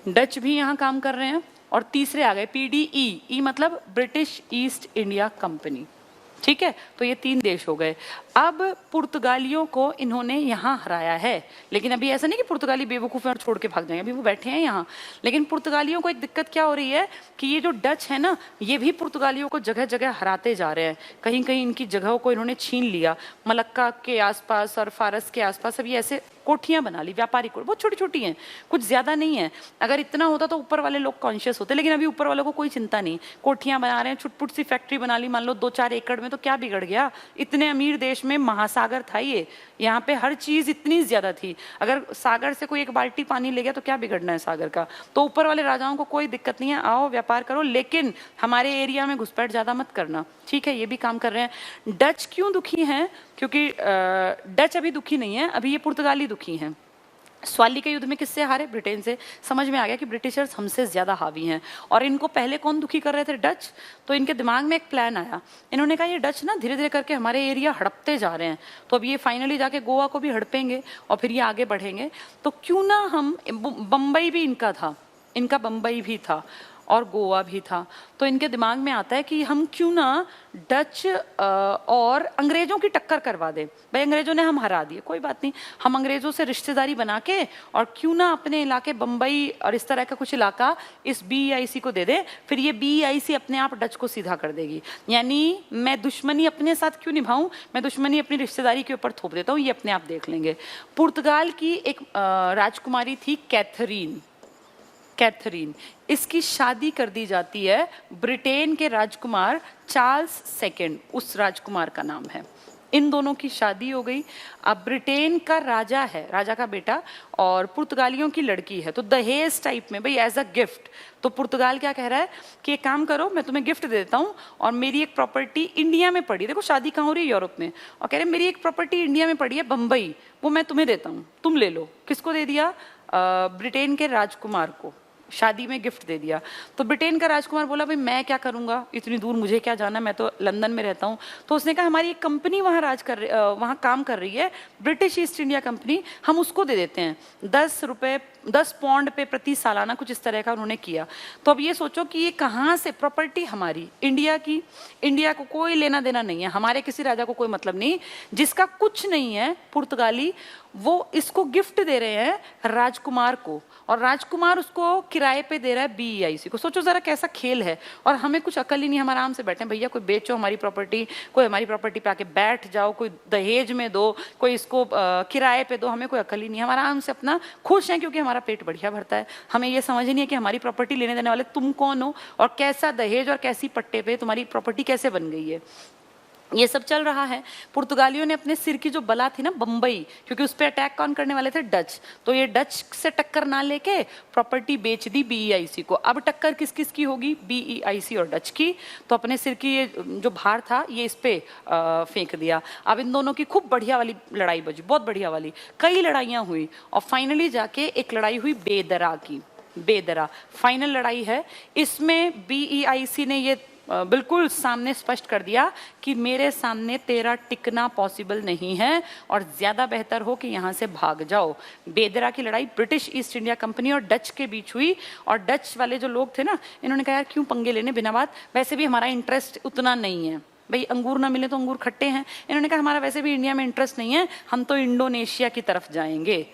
S1: डच भी यहाँ काम कर रहे हैं, और तीसरे आ गए पीडीई, ई मतलब ब्रिटिश ईस्ट इंडिया कंपनी। ठीक है, तो ये 3 देश हो गए। अब पुर्तगालियों को इन्होंने यहाँ हराया है, लेकिन अभी ऐसा नहीं कि पुर्तगाली बेवकूफ़ हैं और छोड़ के भाग जाएंगे, अभी वो बैठे हैं यहाँ। लेकिन पुर्तगालियों को एक दिक्कत क्या हो रही है कि ये जो डच है ना, ये भी पुर्तगालियों को जगह जगह हराते जा रहे हैं। कहीं कहीं इनकी जगहों को इन्होंने छीन लिया। मलक्का के आसपास और फारस के आसपास अभी ऐसे कोठियां बना ली, व्यापारी कोठी, बहुत छोटी छोटी हैं, कुछ ज्यादा नहीं है। अगर इतना होता तो ऊपर वाले लोग कॉन्शियस होते, लेकिन अभी ऊपर वालों को कोई चिंता नहीं। कोठियां बना रहे हैं, छुटपुट सी फैक्ट्री बना ली, मान लो 2-4 एकड़ में, तो क्या बिगड़ गया? इतने अमीर देश में महासागर था ये, यहाँ पे हर चीज इतनी ज्यादा थी। अगर सागर से कोई एक बाल्टी पानी ले गया तो क्या बिगड़ना है सागर का? तो ऊपर वाले राजाओं को कोई दिक्कत नहीं है, आओ व्यापार करो, लेकिन हमारे एरिया में घुसपैठ ज्यादा मत करना। ठीक है, ये भी काम कर रहे हैं। डच क्यों दुखी हैं? क्योंकि डच अभी दुखी नहीं है, अभी ये पुर्तगाली दुखी हैं। स्वाली के युद्ध में किससे हारे? ब्रिटेन से। समझ में आ गया कि ब्रिटिशर्स हमसे ज्यादा हावी हैं। और इनको पहले कौन दुखी कर रहे थे? डच। तो इनके दिमाग में एक प्लान आया, इन्होंने कहा ये डच ना धीरे धीरे करके हमारे एरिया हड़पते जा रहे हैं, तो अब ये फाइनली जाके गोवा को भी हड़पेंगे और फिर ये आगे बढ़ेंगे, तो क्यों ना हम, बम्बई भी इनका था, इनका बम्बई भी था और गोवा भी था, तो इनके दिमाग में आता है कि हम क्यों ना डच और अंग्रेजों की टक्कर करवा दें। भाई अंग्रेजों ने हम हरा दिए, कोई बात नहीं, हम अंग्रेजों से रिश्तेदारी बना के और क्यों ना अपने इलाके बम्बई और इस तरह का कुछ इलाका इस बीईआईसी को दे दे, फिर ये बीईआईसी अपने आप डच को सीधा कर देगी। यानी मैं दुश्मनी अपने साथ क्यों निभाऊं, मैं दुश्मनी अपनी रिश्तेदारी के ऊपर थोप देता हूँ, ये अपने आप देख लेंगे। पुर्तगाल की एक राजकुमारी थी कैथरीन, इसकी शादी कर दी जाती है ब्रिटेन के राजकुमार चार्ल्स सेकंड, उस राजकुमार का नाम है। इन दोनों की शादी हो गई। अब ब्रिटेन का राजा है, राजा का बेटा, और पुर्तगालियों की लड़की है, तो दहेज टाइप में, भाई एज अ गिफ्ट। तो पुर्तगाल क्या कह रहा है कि एक काम करो, मैं तुम्हें गिफ्ट दे देता हूँ, और मेरी एक प्रॉपर्टी इंडिया में पड़ी है, देखो शादी कहाँ हो रही है? यूरोप में, और कह रहे मेरी एक प्रॉपर्टी इंडिया में पड़ी है बम्बई, वो मैं तुम्हें देता हूँ, तुम ले लो। किसको दे दिया? ब्रिटेन के राजकुमार को शादी में गिफ्ट दे दिया। तो ब्रिटेन का राजकुमार बोला भाई मैं क्या करूंगा, इतनी दूर मुझे क्या जाना, मैं तो लंदन में रहता हूँ। तो उसने कहा हमारी एक कंपनी वहाँ वहाँ काम कर रही है, ब्रिटिश ईस्ट इंडिया कंपनी, हम उसको दे देते हैं 10 पौंड पे प्रति सालाना, कुछ इस तरह का उन्होंने किया। तो अब ये सोचो कि ये कहाँ से, प्रॉपर्टी हमारी इंडिया की, इंडिया को कोई लेना देना नहीं है, हमारे किसी राजा को कोई मतलब नहीं, जिसका कुछ नहीं है पुर्तगाली, वो इसको गिफ्ट दे रहे हैं राजकुमार को, और राजकुमार उसको किराए पे दे रहा है बीईआईसी को। सोचो जरा कैसा खेल है, और हमें कुछ अकल ही नहीं, हम आराम से बैठे, भैया कोई बेचो हमारी प्रॉपर्टी, कोई हमारी प्रॉपर्टी पे आके बैठ जाओ, कोई दहेज में दो, कोई इसको किराए पे दो, हमें कोई अकल ही नहीं, हम आराम से अपना खुश हैं क्योंकि हमारा पेट बढ़िया भरता है। हमें ये समझ नहीं है कि हमारी प्रॉपर्टी लेने देने वाले तुम कौन हो, और कैसा दहेज और कैसी पट्टे पे तुम्हारी प्रॉपर्टी कैसे बन गई है। ये सब चल रहा है। पुर्तगालियों ने अपने सिर की जो बला थी ना बम्बई, क्योंकि उस पर अटैक कौन करने वाले थे? डच। तो ये डच से टक्कर ना लेके प्रॉपर्टी बेच दी बीईआईसी को। अब टक्कर किस किस की होगी? बीईआईसी और डच की। तो अपने सिर की ये जो भार था ये इस पे फेंक दिया। अब इन दोनों की खूब बढ़िया वाली लड़ाई बजी, बहुत बढ़िया वाली, कई लड़ाइयाँ हुई, और फाइनली जाके एक लड़ाई हुई बेदरा की। बेदरा फाइनल लड़ाई है। इसमें बीईआईसी ने ये बिल्कुल सामने स्पष्ट कर दिया कि मेरे सामने तेरा टिकना पॉसिबल नहीं है, और ज्यादा बेहतर हो कि यहाँ से भाग जाओ। बेदरा की लड़ाई ब्रिटिश ईस्ट इंडिया कंपनी और डच के बीच हुई, और डच वाले जो लोग थे ना, इन्होंने कहा यार क्यों पंगे लेने बिना बात, वैसे भी हमारा इंटरेस्ट उतना नहीं है, भाई अंगूर ना मिले तो अंगूर खट्टे हैं। इन्होंने कहा हमारा वैसे भी इंडिया में इंटरेस्ट नहीं है, हम तो इंडोनेशिया की तरफ जाएंगे।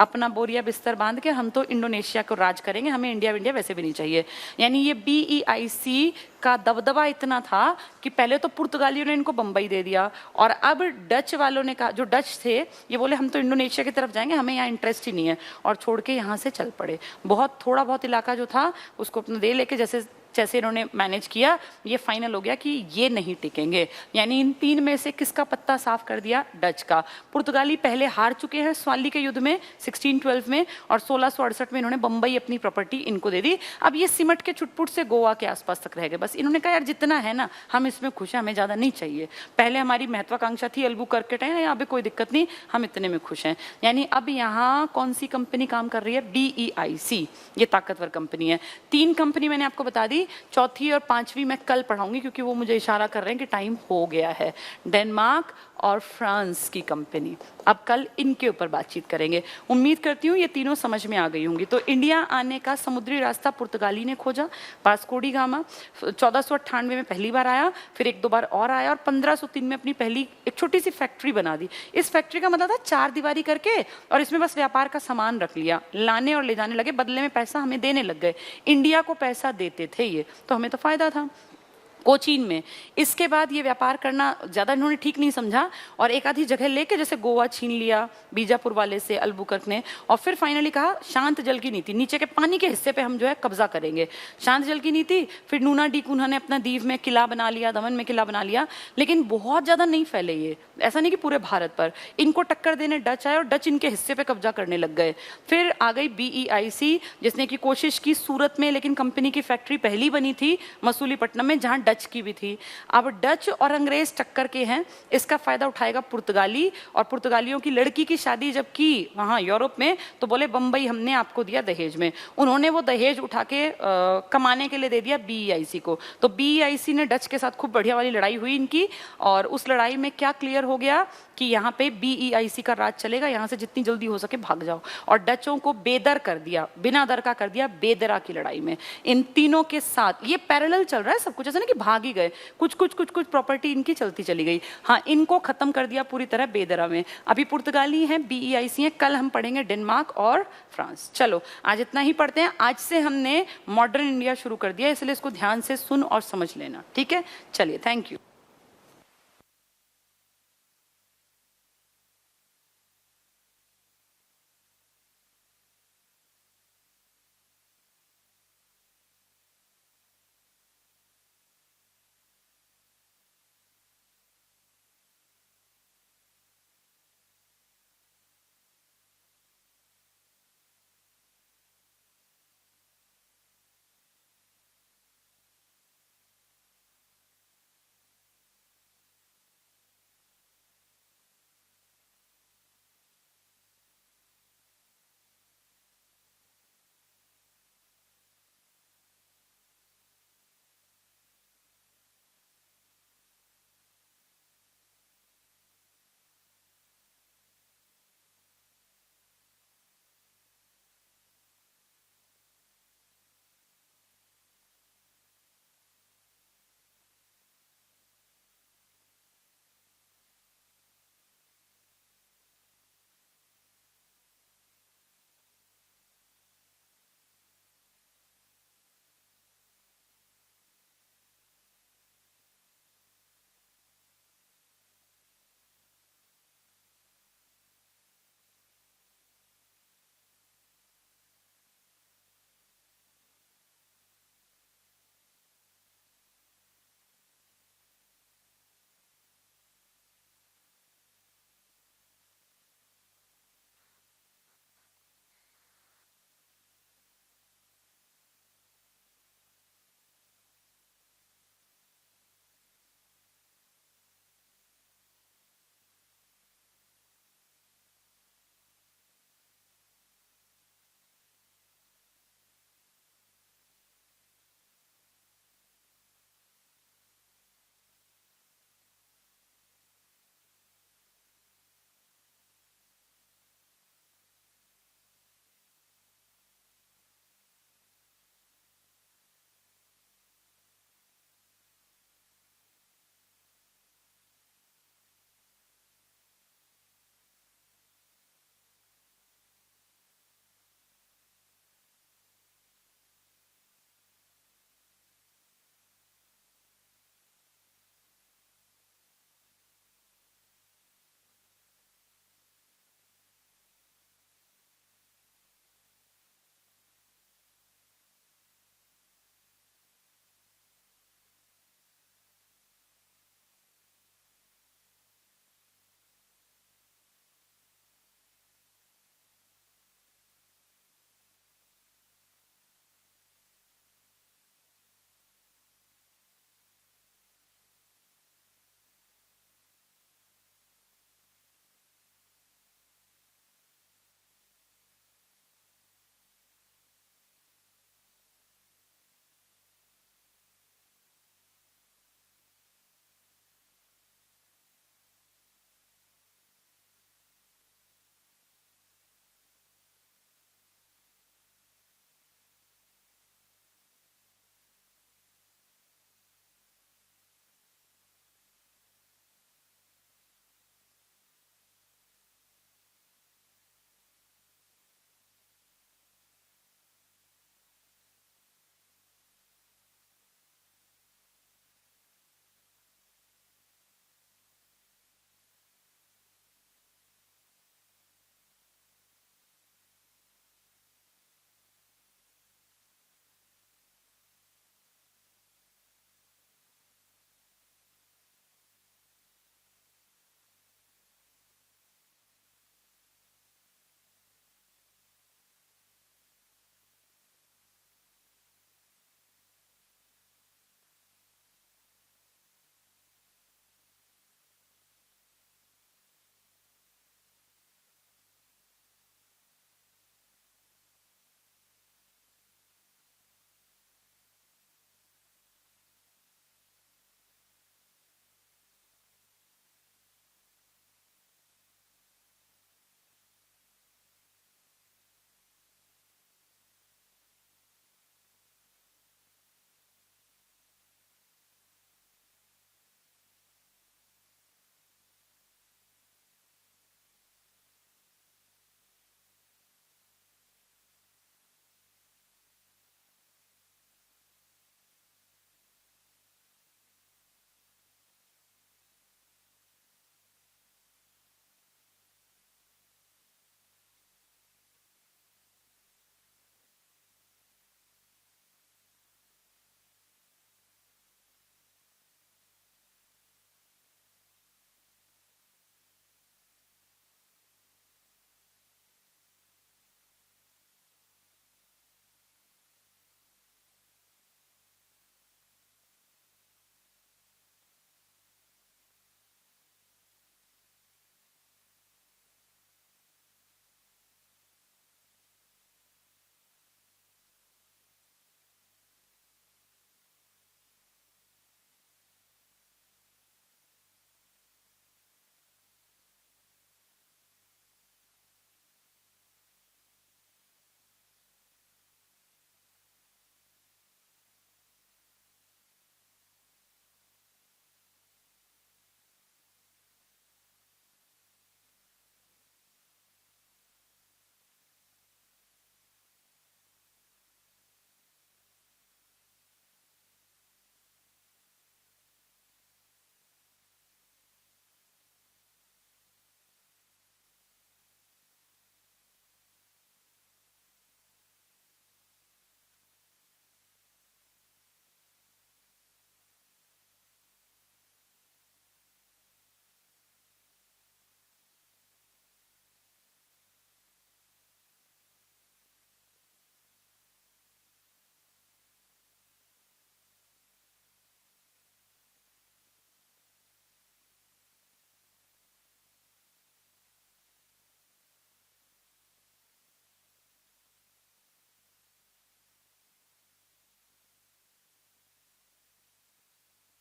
S1: अपना बोरिया बिस्तर बांध के हम तो इंडोनेशिया को राज करेंगे, हमें इंडिया इंडिया वैसे भी नहीं चाहिए। यानी ये BEIC का दबदबा इतना था कि पहले तो पुर्तगालियों ने इनको बंबई दे दिया, और अब डच वालों ने कहा, जो डच थे ये बोले हम तो इंडोनेशिया की तरफ जाएंगे, हमें यहाँ इंटरेस्ट ही नहीं है, और छोड़ के यहाँ से चल पड़े। बहुत थोड़ा बहुत इलाका जो था उसको अपना दे लेके जैसे जैसे इन्होंने मैनेज किया, ये फाइनल हो गया कि ये नहीं टिकेंगे। यानी इन तीन में से किसका पत्ता साफ कर दिया? डच का। पुर्तगाली पहले हार चुके हैं स्वाली के युद्ध में 1612 में, और 1668 में इन्होंने बंबई अपनी प्रॉपर्टी इनको दे दी। अब ये सिमट के चुटपुट से गोवा के आसपास तक रह गए। बस इन्होंने कहा यार जितना है ना हम इसमें खुश हैं, हमें ज़्यादा नहीं चाहिए। पहले हमारी महत्वाकांक्षा थी अल्बुकर्क है, यहाँ पे कोई दिक्कत नहीं, हम इतने में खुश हैं। यानी अब यहाँ कौन सी कंपनी काम कर रही है? BEIC, ये ताकतवर कंपनी है। 3 कंपनी मैंने आपको बता दी, चौथी और 5वीं मैं कल पढ़ाऊंगी क्योंकि वो मुझे इशारा कर रहे हैं कि टाइम हो गया है। डेनमार्क और फ्रांस की कंपनी, अब कल इनके ऊपर बातचीत करेंगे। उम्मीद करती हूँ ये तीनों समझ में आ गई होंगी। तो इंडिया आने का समुद्री रास्ता पुर्तगाली ने खोजा, वास्को डी गामा 1498 में पहली बार आया, फिर 1-2 बार और आया, और 1503 में अपनी पहली एक छोटी सी फैक्ट्री बना दी। इस फैक्ट्री का मतलब था 4 दीवारी करके, और इसमें बस व्यापार का सामान रख लिया, लाने और ले जाने लगे, बदले में पैसा हमें देने लग गए। इंडिया को पैसा देते थे ये, तो हमें तो फायदा था। कोचीन में इसके बाद ये व्यापार करना ज़्यादा इन्होंने ठीक नहीं समझा, और एक आधी जगह लेके जैसे गोवा छीन लिया बीजापुर वाले से अल्बुकर्क ने, और फिर फाइनली कहा शांत जल की नीति, नीचे के पानी के हिस्से पे हम जो है कब्जा करेंगे, शांत जल की नीति। फिर नूना डी उन्होंने अपना दीव में किला बना लिया, दमन में किला बना लिया, लेकिन बहुत ज़्यादा नहीं फैले ये, ऐसा नहीं कि पूरे भारत पर। इनको टक्कर देने डच आए और डच इनके हिस्से पे कब्जा करने लग गए। फिर आ गई BEIC जिसने की कोशिश की सूरत में, लेकिन कंपनी की फैक्ट्री पहली बनी थी मसूलीपट्टनम में जहाँ डच की भी थी। अब डच और अंग्रेज टक्कर के हैं, इसका फायदा उठाएगा पुर्तगाली, और पुर्तगालियों की लड़की की शादी जब की वहां यूरोप में तो बोले बंबई हमने आपको दिया दहेज में, उन्होंने वो दहेज उठा के कमाने के लिए दे दिया BEIC को। तो BEIC ने डच के साथ खूब बढ़िया वाली लड़ाई हुई इनकी, और उस लड़ाई में क्या क्लियर हो गया कि यहाँ पे BEIC का राज चलेगा, यहाँ से जितनी जल्दी हो सके भाग जाओ। और डचों को बेदर कर दिया, बिना दर का कर दिया, बेदरा की लड़ाई में। इन तीनों के साथ ये पैरेलल चल रहा है सब कुछ, ऐसा ना कि भाग ही गए, कुछ प्रॉपर्टी इनकी चलती चली गई। हाँ, इनको खत्म कर दिया पूरी तरह बेदरा में। अभी पुर्तगाली है, BEIC है, कल हम पढ़ेंगे डेनमार्क और फ्रांस। चलो आज इतना ही पढ़ते हैं। आज से हमने मॉडर्न इंडिया शुरू कर दिया, इसलिए इसको ध्यान से सुन और समझ लेना, ठीक है? चलिए, थैंक यू।